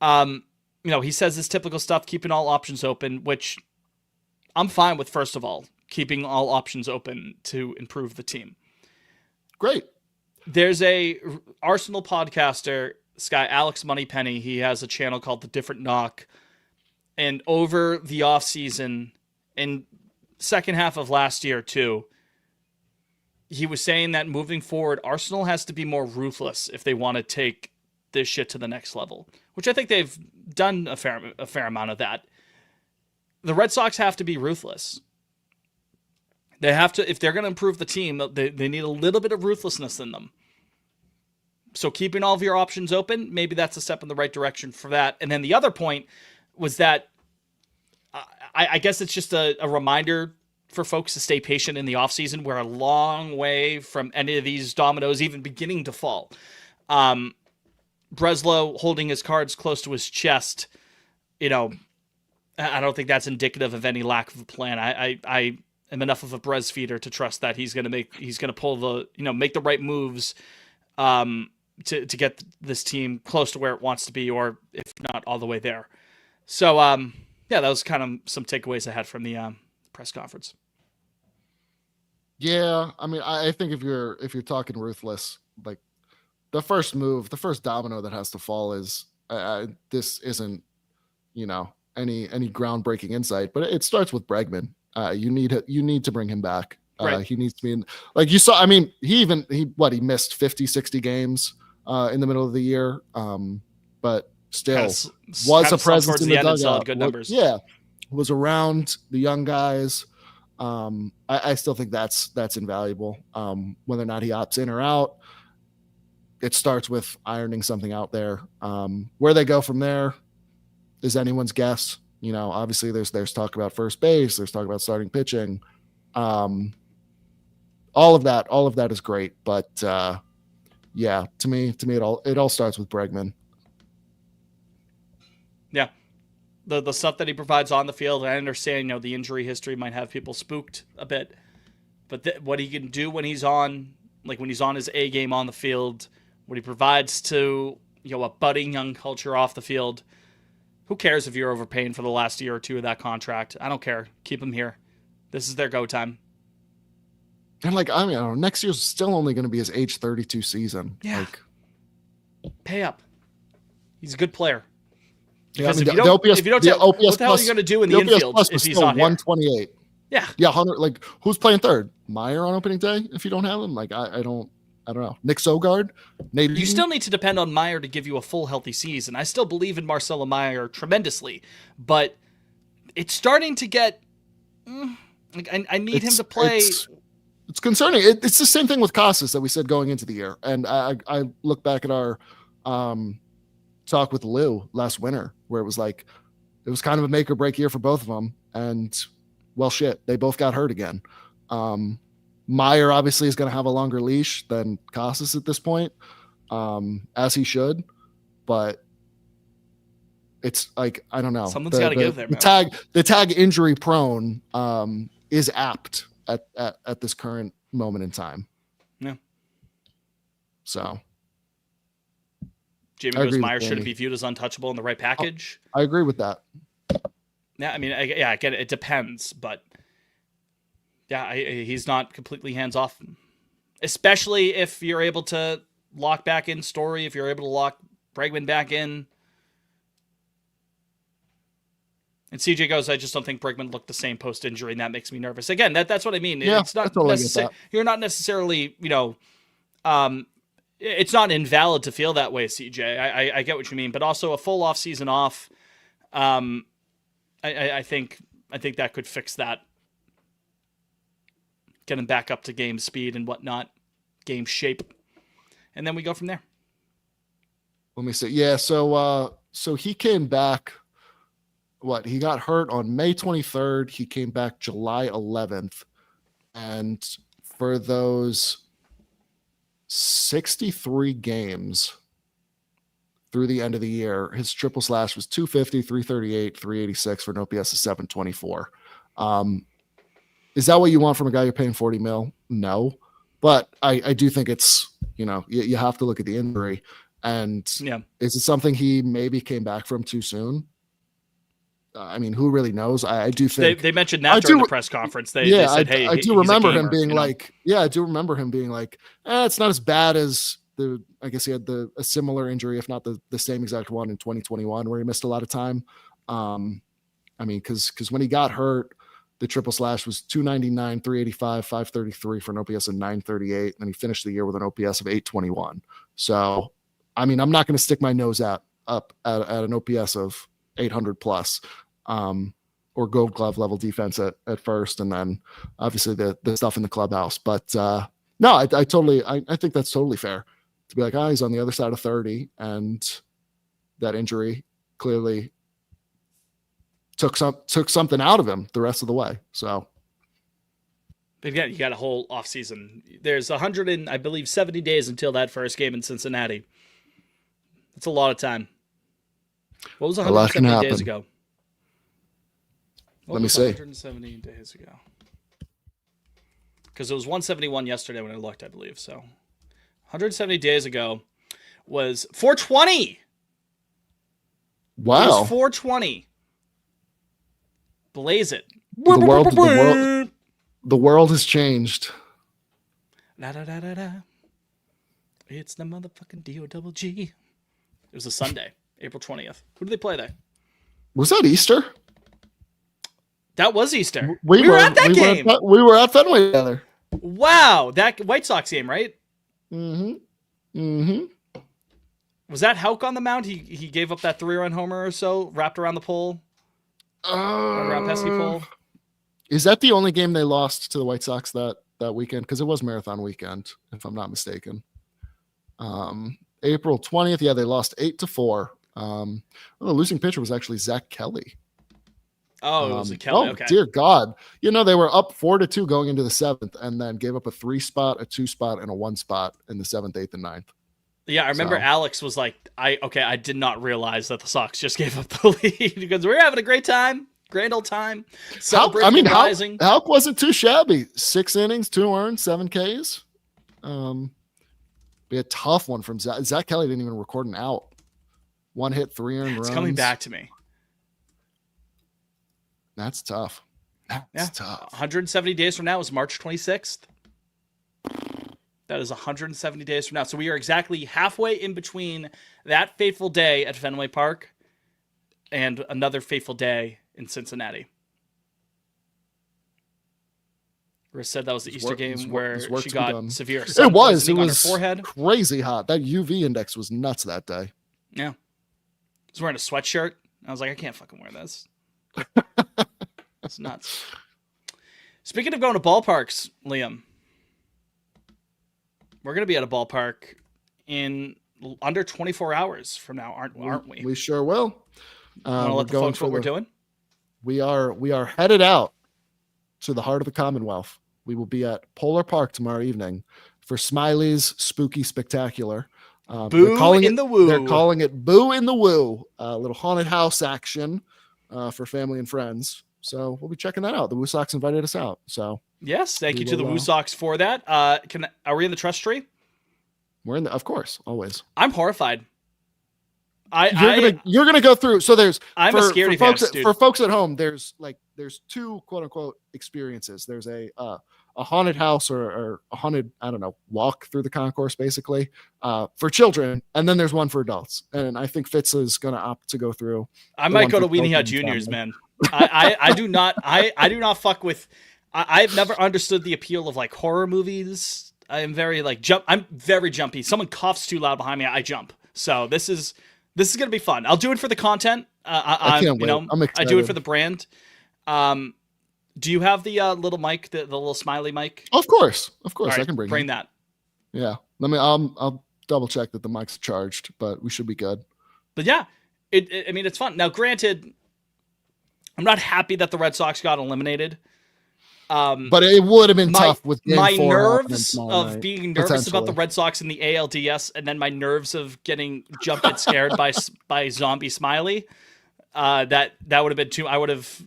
He says this typical stuff, keeping all options open, which I'm fine with. First of all, keeping all options open to improve the team. Great. There's a Arsenal podcaster, this guy Alex Moneypenny. He has a channel called The Different Knock, and over the off season and second half of last year too, he was saying that moving forward, Arsenal has to be more ruthless if they want to take this shit to the next level, which I think they've done a fair amount of that. The Red Sox have to be ruthless. They have to, if they're going to improve the team, they need a little bit of ruthlessness in them. So keeping all of your options open, maybe that's a step in the right direction for that. And then the other point was that I guess it's just a reminder for folks to stay patient in the offseason. We're a long way from any of these dominoes even beginning to fall. Breslow holding his cards close to his chest, I don't think that's indicative of any lack of a plan. I am enough of a Brez feeder to trust that he's going to pull the, make the right moves to get this team close to where it wants to be, or if not all the way there. So, that was kind of some takeaways I had from the press conference. Yeah, I mean, I think if you're talking ruthless, like the first domino that has to fall is this isn't, any groundbreaking insight, but it starts with Bregman. You need to bring him back. Right. He needs to be in, like you saw. I mean, he missed 50, 60 games in the middle of the year, but still was a presence in the dugout. Good numbers. Yeah, was around the young guys. I still think that's invaluable. Whether or not he opts in or out, it starts with ironing something out there. Where they go from there is anyone's guess. Obviously there's talk about first base, there's talk about starting pitching. All of that is great, but yeah, to me it all starts with Bregman. Yeah. The stuff that he provides on the field, I understand, the injury history might have people spooked a bit, but what he can do when he's on his A game on the field, what he provides to, a budding young culture off the field. Who cares if you're overpaying for the last year or two of that contract? I don't care. Keep him here. This is their go time. And I don't know, next year's still only going to be his age 32 season. Yeah. Pay up. He's a good player. Because if you don't what the hell are you going to do in the infield if he's not 128? Here? Yeah. Yeah, 100. Like, who's playing third? Meyer on opening day if you don't have him? Like, I don't know. Nick Sogard? Nate You still need to depend on Meyer to give you a full healthy season. I still believe in Marcelo Meyer tremendously, but it's starting to get I need him to play. It's concerning. It's the same thing with Casas that we said going into the year. And I look back at our talk with Lou last winter, where it was kind of a make or break year for both of them. And well, shit, they both got hurt again. Meyer obviously is going to have a longer leash than Casas at this point, as he should. But it's like, I don't know. Someone's got to give there, man. The tag injury prone is apt at this current moment in time. Yeah. So Jamie goes, Meyer shouldn't be viewed as untouchable in the right package. I agree with that. Yeah, I mean, I get it. It depends, but yeah, he's not completely hands off, especially if you're able to lock back in Story, if you're able to lock Bregman back in. And CJ goes, I just don't think Bregman looked the same post-injury, and that makes me nervous. Again, that's what I mean. Yeah, it's not you're not necessarily, it's not invalid to feel that way, CJ. I get what you mean, but also a full off season off. I think that could fix that. Get him back up to game speed and whatnot, game shape, and then we go from there. Let me see. Yeah, so he came back. He got hurt on May 23rd. He came back July 11th, and for those 63 games through the end of the year. His triple slash was 250, 338, 386 for an OPS of 724. Is that what you want from a guy you're paying 40 mil? No. But I do think it's, you have to look at the injury. And is it something he maybe came back from too soon? I mean, who really knows? I do think they mentioned that during the press conference. They said, "Hey, I do remember him being like, I do remember him being like, it's not as bad as I guess he had a similar injury, if not the same exact one in 2021, where he missed a lot of time. I mean, because when he got hurt, the triple slash was 299, 385, 533 for an OPS of 938, and he finished the year with an OPS of 821. So, I mean, I'm not going to stick my nose up at an OPS of 800 plus. Or Gold Glove level defense at first, and then obviously the stuff in the clubhouse. But no, I think that's totally fair to be like, he's on the other side of 30, and that injury clearly took something out of him the rest of the way. So, but again, you got a whole offseason. There's 70 days until that first game in Cincinnati. That's a lot of time. What was 170 days ago? Let me see. 170 days ago. Because it was 171 yesterday when I looked, I believe. So 170 days ago was 420. Wow. It was 420. Blaze it. The world has changed. Da, da, da, da, da. It's the motherfucking D-O-double-G. It was a Sunday, April 20th. Who did they play there? Was that Easter? That was Easter. We were at that game. We were at Fenway together. Wow. That White Sox game, right? Mm-hmm. Was that Houck on the mound? He gave up that 3-run homer or so, wrapped around the pole? Around pesky pole? Is that the only game they lost to the White Sox that weekend? Because it was marathon weekend, if I'm not mistaken. April 20th, they lost 8-4. The losing pitcher was actually Zach Kelly. Oh, it was a Kelly. Okay. Dear God. They were up 4-2 going into the 7th, and then gave up a 3-spot, a 2-spot, and a 1-spot in the 7th, 8th, and 9th. Yeah, I remember Alex was like, I did not realize that the Sox just gave up the lead because we were having a great time. Grand old time. Houck wasn't too shabby. 6 innings, 2 earned, 7 Ks. Be a tough one from Zach. Zach Kelly didn't even record an out. 1 hit, 3 earned runs. It's coming back to me. That's tough. That's tough. 170 days from now is March 26th. That is 170 days from now. So we are exactly halfway in between that fateful day at Fenway Park and another fateful day in Cincinnati. Rhys said that was the Easter game where she got severe sun poisoning on her forehead. Crazy hot. That UV index was nuts that day. Yeah. I was wearing a sweatshirt. I was like, I can't fucking wear this. It's nuts. Speaking of going to ballparks, Liam, we're going to be at a ballpark in under 24 hours from now, aren't we? We sure will. Want to let the folks what we're doing? We are headed out to the heart of the Commonwealth. We will be at Polar Park tomorrow evening for Smiley's Spooky Spectacular. Boo in the Woo. They're calling it Boo in the Woo. A little haunted house action for family and friends. So we'll be checking that out. The Woo Sox invited us out. So yes, thank you to the Woo Sox for that. Are we in the trust tree? We're in the, of course, always. I'm horrified. You're gonna go through. So there's I'm a scaredy folks, dude. For folks at home. There's 2 quote unquote experiences. There's a haunted house or a haunted, I don't know, walk through the concourse basically for children, and then there's one for adults. And I think Fitz is gonna opt to go through. I might go to Weenie Hut Juniors, man. I do not fuck with. I've never understood the appeal of like horror movies. I am very I'm very jumpy. Someone coughs too loud behind me, I jump. So this is gonna be fun. I'll do it for the content. I can't wait. I'm excited. I do it for the brand. Do you have the little mic, the little smiley mic? Of course, right, I can bring that. Yeah, I'll double check that the mic's charged, but we should be good. But yeah, I mean it's fun. Now, granted, I'm not happy that the Red Sox got eliminated. But it would have been tough with game my 4 happening nerves tomorrow of night, being nervous about the potentially. Red Sox in the ALDS, and then my nerves of getting jumped and scared by Zombie Smiley. That would have been too. I would have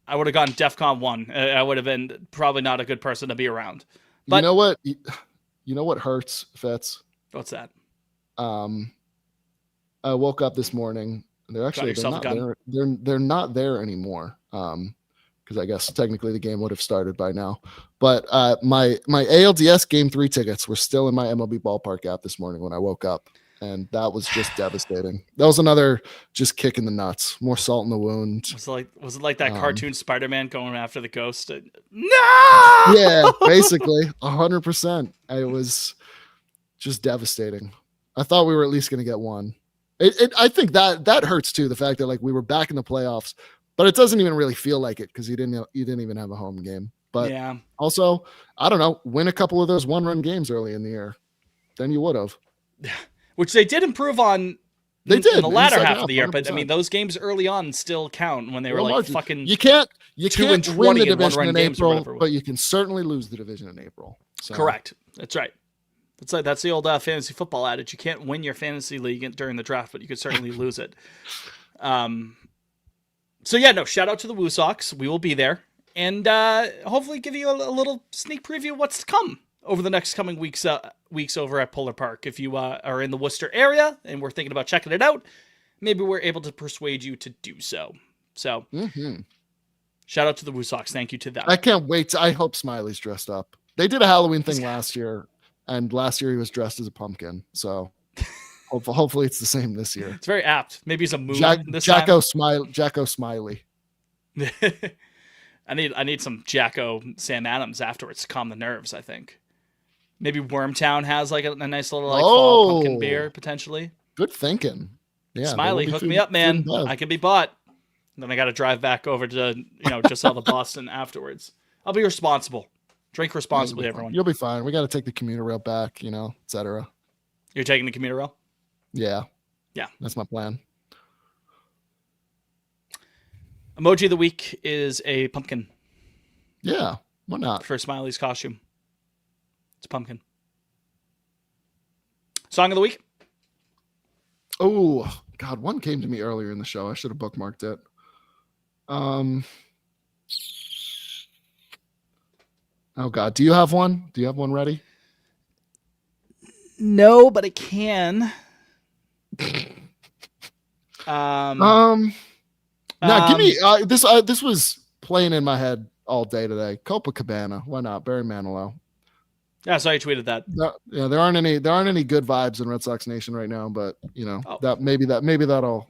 gone DEFCON 1. I would have been probably not a good person to be around. But you know what? You know what hurts, Fitz? what's that? I woke up this morning. They're yourself not a gun? there. They're not there anymore. Because I guess technically the game would have started by now. But my ALDS Game 3 tickets were still in my MLB Ballpark app this morning when I woke up, and that was just devastating. That was another just kick in the nuts, more salt in the wound. Was it like that cartoon Spider-Man going after the ghost? No! Yeah, basically 100%. It was just devastating. I thought we were at least going to get one. I think that hurts too. The fact that like we were back in the playoffs, but it doesn't even really feel like it because you didn't even have a home game. But yeah, also, I don't know, win a couple of those 1-run games early in the year, then you would have. which they did improve on. They did in the latter second half of the year, but I 100%. mean those games early on still count when they were like Margin. fucking. You can't 2 and win 20 the in division one-run in games or April, whatever. but you can certainly lose the division in April. So. Correct. That's right. That's the old fantasy football adage. You can't win your fantasy league during the draft, but you could certainly lose it. So yeah, no, shout out to the Woo Sox. We will be there, and hopefully give you a little sneak preview of what's to come over the next coming weeks over at Polar Park. If you are in the Worcester area and we're thinking about checking it out, maybe we're able to persuade you to do so. So shout out to the Woo Sox. Thank you to them. I can't wait. I hope Smiley's dressed up. They did a Halloween thing last year, and last year he was dressed as a pumpkin. So hopefully it's the same this year. It's very apt. Maybe he's a moon this Jacko Smiley. time. I need some Jacko Sam Adams afterwards to calm the nerves, I think. Maybe Wormtown has like a nice little fall pumpkin beer potentially. Good thinking. Yeah, Smiley, hook me up, man. I can be bought. Then I got to drive back over to just sell the Boston afterwards. I'll be responsible. Drink responsibly, everyone. You'll be fine. We got to take the commuter rail back, etc. You're taking the commuter rail? Yeah. Yeah. That's my plan. Emoji of the week is a pumpkin. Yeah. Why not? For Smiley's costume. It's a pumpkin. Song of the week? Oh, God. One came to me earlier in the show. I should have bookmarked it. Oh, God. Do you have one? Do you have one ready? No, but I can. No, give me this was playing in my head all day today. Copacabana, why not? Barry Manilow. Yeah, I saw you tweeted that. There aren't any good vibes in Red Sox Nation right now, but that maybe that'll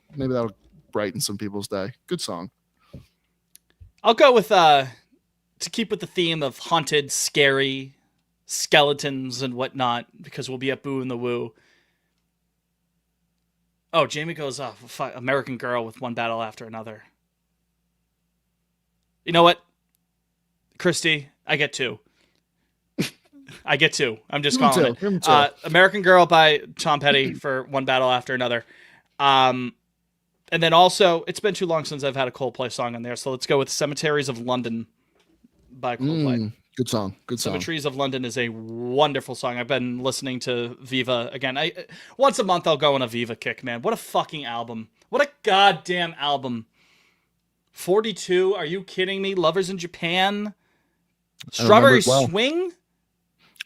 brighten some people's day. Good song. I'll go with to keep with the theme of haunted, scary skeletons and whatnot, because we'll be at Boo and the Woo. Oh, Jamie goes off. American Girl with One Battle After Another. You know what, Christy? I get two. I'm just calling it. American Girl by Tom Petty for One Battle After Another. And then also, it's been too long since I've had a Coldplay song on there, so let's go with Cemeteries of London by Coldplay. Good song. Cemeteries of London is a wonderful song. I've been listening to Viva again. Once a month I'll go on a Viva kick, man. What a fucking album. What a goddamn album. 42, are you kidding me? Lovers in Japan. Strawberry Swing?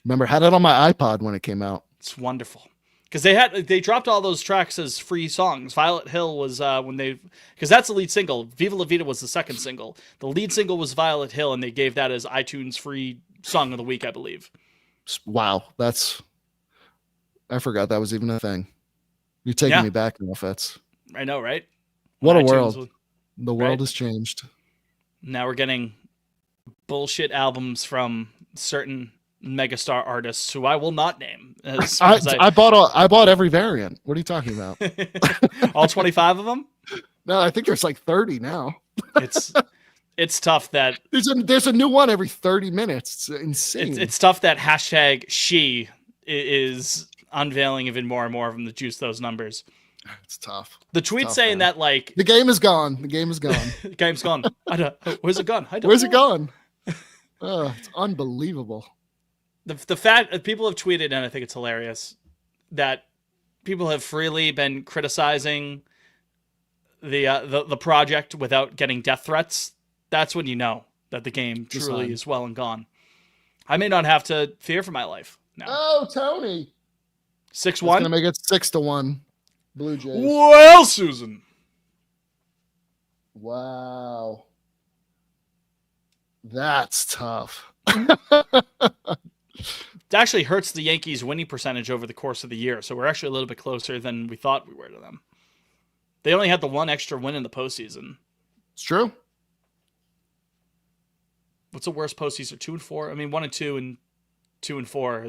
Remember, had it on my iPod when it came out. It's wonderful. Because they dropped all those tracks as free songs. Violet Hill was because that's the lead single. Viva La Vida was the second single. The lead single was Violet Hill, and they gave that as iTunes free song of the week, I believe. Wow, I forgot that was even a thing. You're taking me back now, Fitz. I know, right? What a world. The world has changed. Now we're getting bullshit albums from certain megastar artists who I will not name. I bought every variant. What are you talking about? All 25 of them? No, I think there's like 30 now. It's tough that there's a new one every 30 minutes. It's insane. It's tough that hashtag she is unveiling even more and more of them to juice those numbers. It's tough. The tweet saying that like the game is gone. The game is gone. The game's gone. Where's it gone? Where's it gone? It's unbelievable. The fact that people have tweeted, and I think it's hilarious, that people have freely been criticizing the project without getting death threats. That's when you know that the game truly is well and gone. I may not have to fear for my life now. Oh, Tony. 6-1. Going to make it 6-1. Blue Jays. Well, Susan. Wow. That's tough. It actually hurts the Yankees' winning percentage over the course of the year, so we're actually a little bit closer than we thought we were to them. They only had the one extra win in the postseason. It's true. What's the worst postseason? 2-4? I mean, 1-2 and 2-4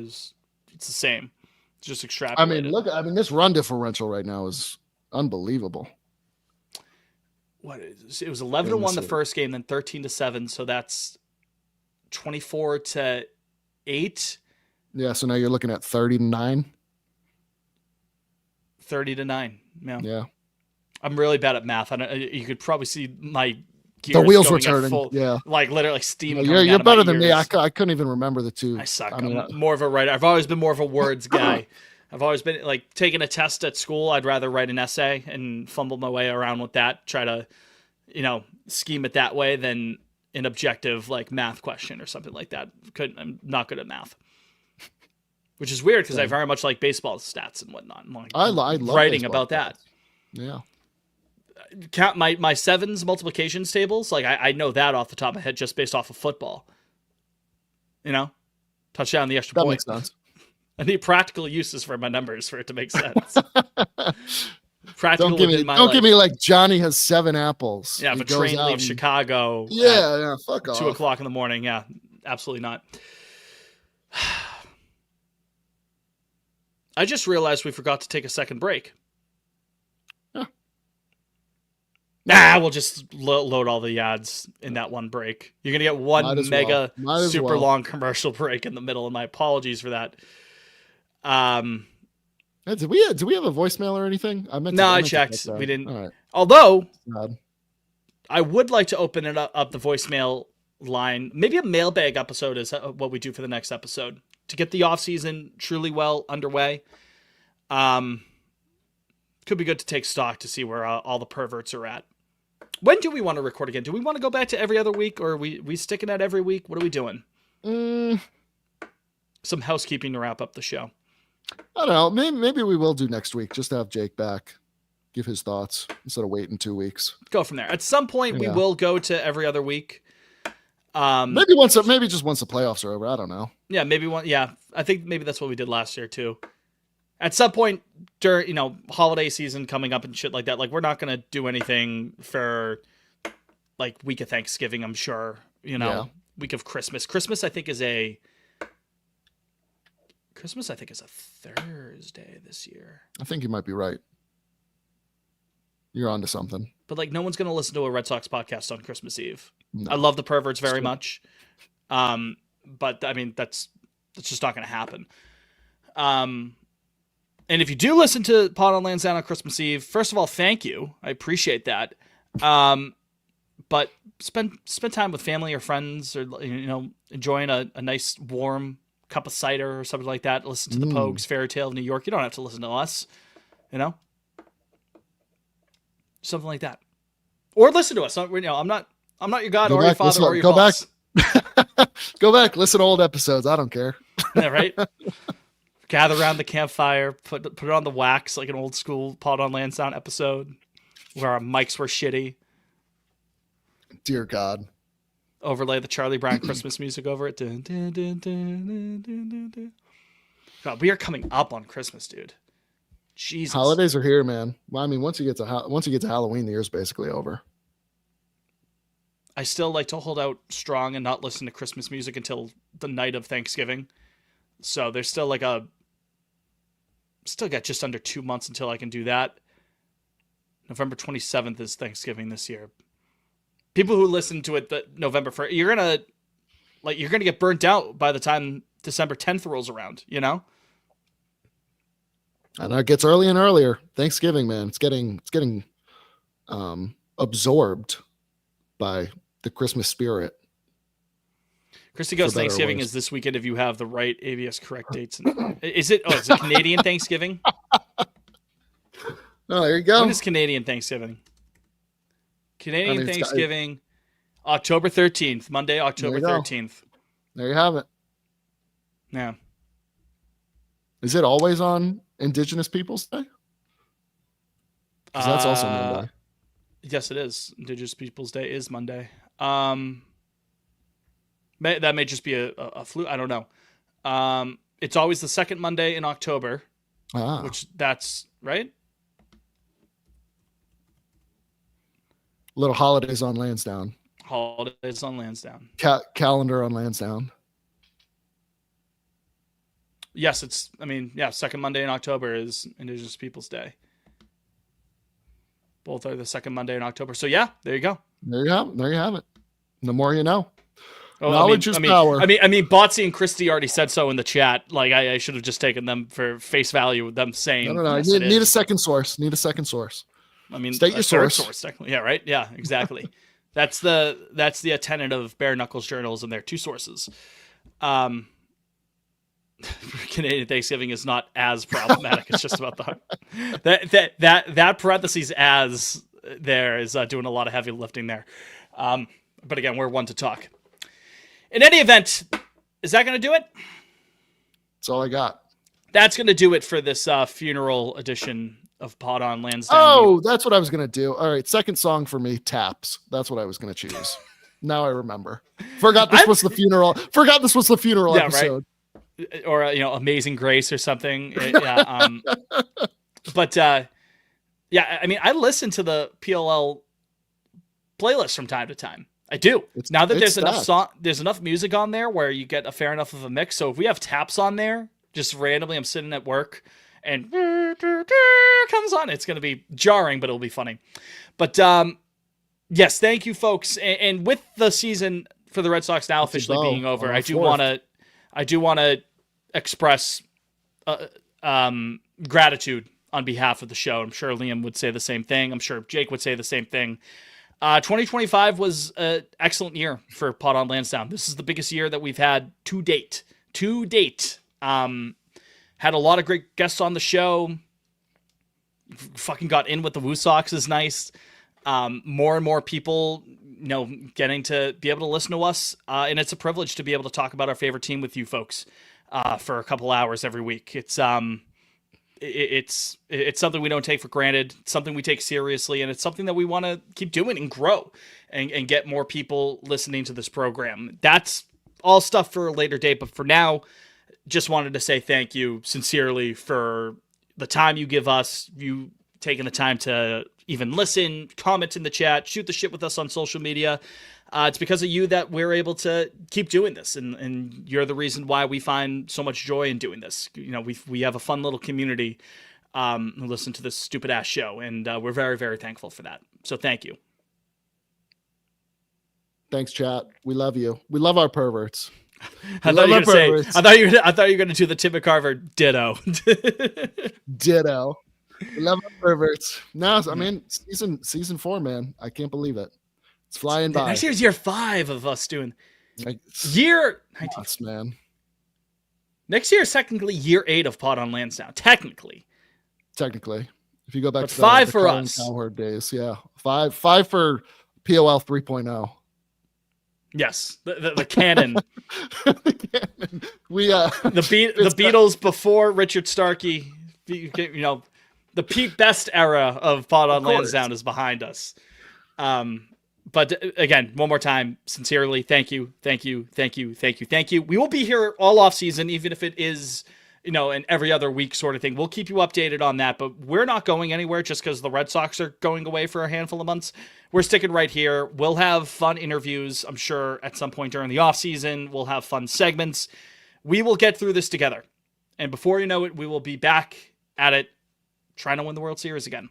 it's the same. It's just extrapolated. This run differential right now is unbelievable. What is it? Was 11-1 the first game, then 13-7, so that's 24-8. Yeah, so now you're looking at 30-9. 30-9. Yeah. I'm really bad at math. You could probably see my gears the wheels were going at turning. full, like literally steam. You're better than me. I couldn't even remember the two. I suck. I'm more of a writer. I've always been more of a words guy. I've always been like taking a test at school. I'd rather write an essay and fumble my way around with that. Try to, scheme it that way than an objective like math question or something like that. I'm not good at math. Which is weird because I very much like baseball stats and whatnot. I love writing about that. Yeah. Count my sevens multiplications tables. Like I know that off the top of my head just based off of football. Touchdown, the extra point. That makes sense. I need practical uses for my numbers for it to make sense. Practical don't give me like Johnny has 7 apples. Yeah, if a train leaves Chicago. Yeah, fuck off. 2:00 in the morning. Yeah, absolutely not. I just realized we forgot to take a second break. We'll just load all the ads in that one break. You're going to get one mega super long commercial break in the middle, and my apologies for that. Did we have a voicemail or anything? I checked. We didn't. All right. Although, I would like to open it up the voicemail line. Maybe a mailbag episode is what we do for the next episode to get the off season truly well underway. Could be good to take stock to see where all the perverts are at. When do we want to record again? Do we want to go back to every other week, or are we sticking at every week? What are we doing? Some housekeeping to wrap up the show. I don't know. Maybe we will do next week. Just to have Jake back, give his thoughts instead of waiting 2 weeks. Go from there. At some point, we will go to every other week. Maybe just once the playoffs are over. I don't know. Yeah, maybe one. Yeah, I think maybe that's what we did last year too. At some point during, holiday season coming up and shit like that, like we're not going to do anything for like week of Thanksgiving, I'm sure, week of Christmas. Christmas, I think is a Thursday this year. I think you might be right. You're onto something. But like no one's going to listen to a Red Sox podcast on Christmas Eve. No. I love the perverts very much. But I mean, that's just not going to happen. And if you do listen to Pod on Lansdowne on Christmas Eve, first of all, thank you. I appreciate that. But spend time with family or friends, or enjoying a nice warm cup of cider or something like that. Listen to the Pogues Fairy Tale of New York. You don't have to listen to us, something like that, or listen to us. I'm not your God or your father or your boss. Go back, listen to old episodes. I don't care. Yeah, right. Gather around the campfire, put it on the wax like an old school Pod on Lansdowne episode where our mics were shitty. Dear God. Overlay the Charlie Brown Christmas music over it. Dun, dun, dun, dun, dun, dun, dun, dun. God, we are coming up on Christmas, dude. Jesus. Holidays are here, man. Well, I mean, once you get to Halloween, the year's basically over. I still like to hold out strong and not listen to Christmas music until the night of Thanksgiving. So there's still still got just under 2 months until I can do that. November 27th is Thanksgiving this year. People who listen to it November 1st, you're gonna get burnt out by the time December 10th rolls around, And it gets early and earlier. Thanksgiving, man, it's getting absorbed by the Christmas spirit. Christy Goes better or Thanksgiving worse. is this weekend if you have the right ABS correct dates. Is it? Oh, is it Canadian Thanksgiving? Oh, there you go. When is Canadian Thanksgiving? Canadian I mean, Thanksgiving, October 13th, Monday, October There you go. 13th. There you have it. Yeah. Is it always on Indigenous Peoples Day? 'Cause that's also Monday. Yes, it is. Indigenous Peoples Day is Monday. That may just be a fluke. I don't know. It's always the second Monday in October, Ah, which that's right. little holidays on Lansdowne. Holidays on Lansdowne. Calendar on Lansdowne. Yes, second Monday in October is Indigenous Peoples Day. Both are the second Monday in October. So yeah, there you go. There you have it. There you have it. The more you know. Oh, Knowledge is power. I mean, Botsy and Christy already said so in the chat. Like, I should have just taken them for face value with them saying. No. Yes, You need a second source. Need a second source. I mean, State your third source. technically. Yeah, right. Yeah, exactly. That's the tenet of Bare Knuckles journalism. There are two sources. Canadian Thanksgiving is not as problematic. It's just about that parentheses as there is doing a lot of heavy lifting there. But again, we're one to talk. In any event, is that going to do it? That's all I got. That's going to do it for this funeral edition of Pod on Lansdowne. Oh, that's what I was going to do. All right. Second song for me, Taps. That's what I was going to choose. Now I remember. Forgot this was the funeral. Forgot this was the funeral episode. Right. Or, Amazing Grace or something. Yeah. But, yeah, I mean, I listen to the PLL playlist from time to time. I do. Now that there's enough music on there where you get a fair enough of a mix. So if we have Taps on there, just randomly, I'm sitting at work and comes on. It's going to be jarring, but it'll be funny. But yes, thank you, folks. And with the season for the Red Sox now officially being over, I do want to express gratitude on behalf of the show. I'm sure Liam would say the same thing. I'm sure Jake would say the same thing. 2025 was an excellent year for Pod on Lansdowne. This is the biggest year that we've had to date. Had a lot of great guests on the show. Fucking got in with the Woo Sox is nice. More and more people, getting to be able to listen to us. And it's a privilege to be able to talk about our favorite team with you folks for a couple hours every week. It's something we don't take for granted. It's something we take seriously, and it's something that we want to keep doing and grow and get more people listening to this program. That's all stuff for a later date, but for now, just wanted to say thank you sincerely for the time you give us, you taking the time to even listen, comment in the chat, shoot the shit with us on social media. It's because of you that we're able to keep doing this, and you're the reason why we find so much joy in doing this. We have a fun little community who listen to this stupid ass show, and we're very, very thankful for that. So thank you. Thanks, chat. We love you. We love our perverts. I thought you were going to do the Tim McCarver ditto. Ditto. We love our perverts. No, I mean season 4, man. I can't believe it. It's flying by. Next year's year 5 of us doing year 19. Man. Next year is technically year 8 of Pod on Lansdowne. Technically, if you go back to 5 the for Colin us. Cowherd days, yeah, 5 for POL 3.0. Yes, the canon. The canon. We the Beatles before Richard Starkey. The Pete Best era of Pod on Lansdowne is behind us. But again, one more time, sincerely, thank you. We will be here all off season, even if it is, an every other week sort of thing. We'll keep you updated on that, but we're not going anywhere just because the Red Sox are going away for a handful of months. We're sticking right here. We'll have fun interviews, I'm sure, at some point during the off season. We'll have fun segments. We will get through this together. And before you know it, we will be back at it, trying to win the World Series again.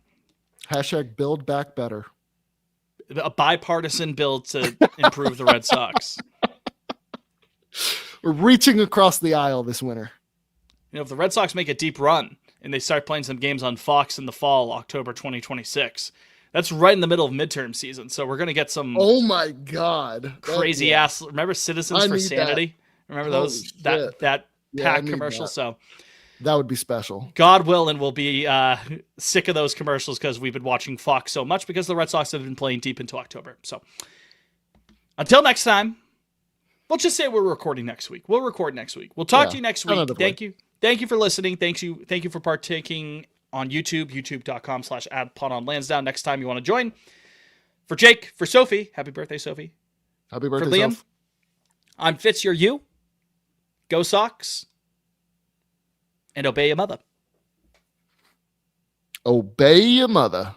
# build back better. A bipartisan bill to improve the Red Sox. We're reaching across the aisle this winter. If the Red Sox make a deep run and they start playing some games on Fox in the fall, October 2026, That's right in the middle of midterm season, so we're gonna get some Oh my God. crazy ass. Remember Citizens I for need Sanity? Remember Holy those that shit. that Yeah, I pack need commercial? that. So That would be special. God willing, we'll be sick of those commercials because we've been watching Fox so much because the Red Sox have been playing deep into October. So until next time, we'll just say we're recording next week. We'll record next week. We'll talk to you next week. tentatively. Thank you. Thank you for listening. Thank you for partaking on YouTube, youtube.com/adpod on Lansdowne. Next time you want to join. For Jake, for Sophie, happy birthday, Sophie. Happy For birthday, Liam, Soph. I'm Fitz, you're you. Go Sox. And obey your mother. Obey your mother.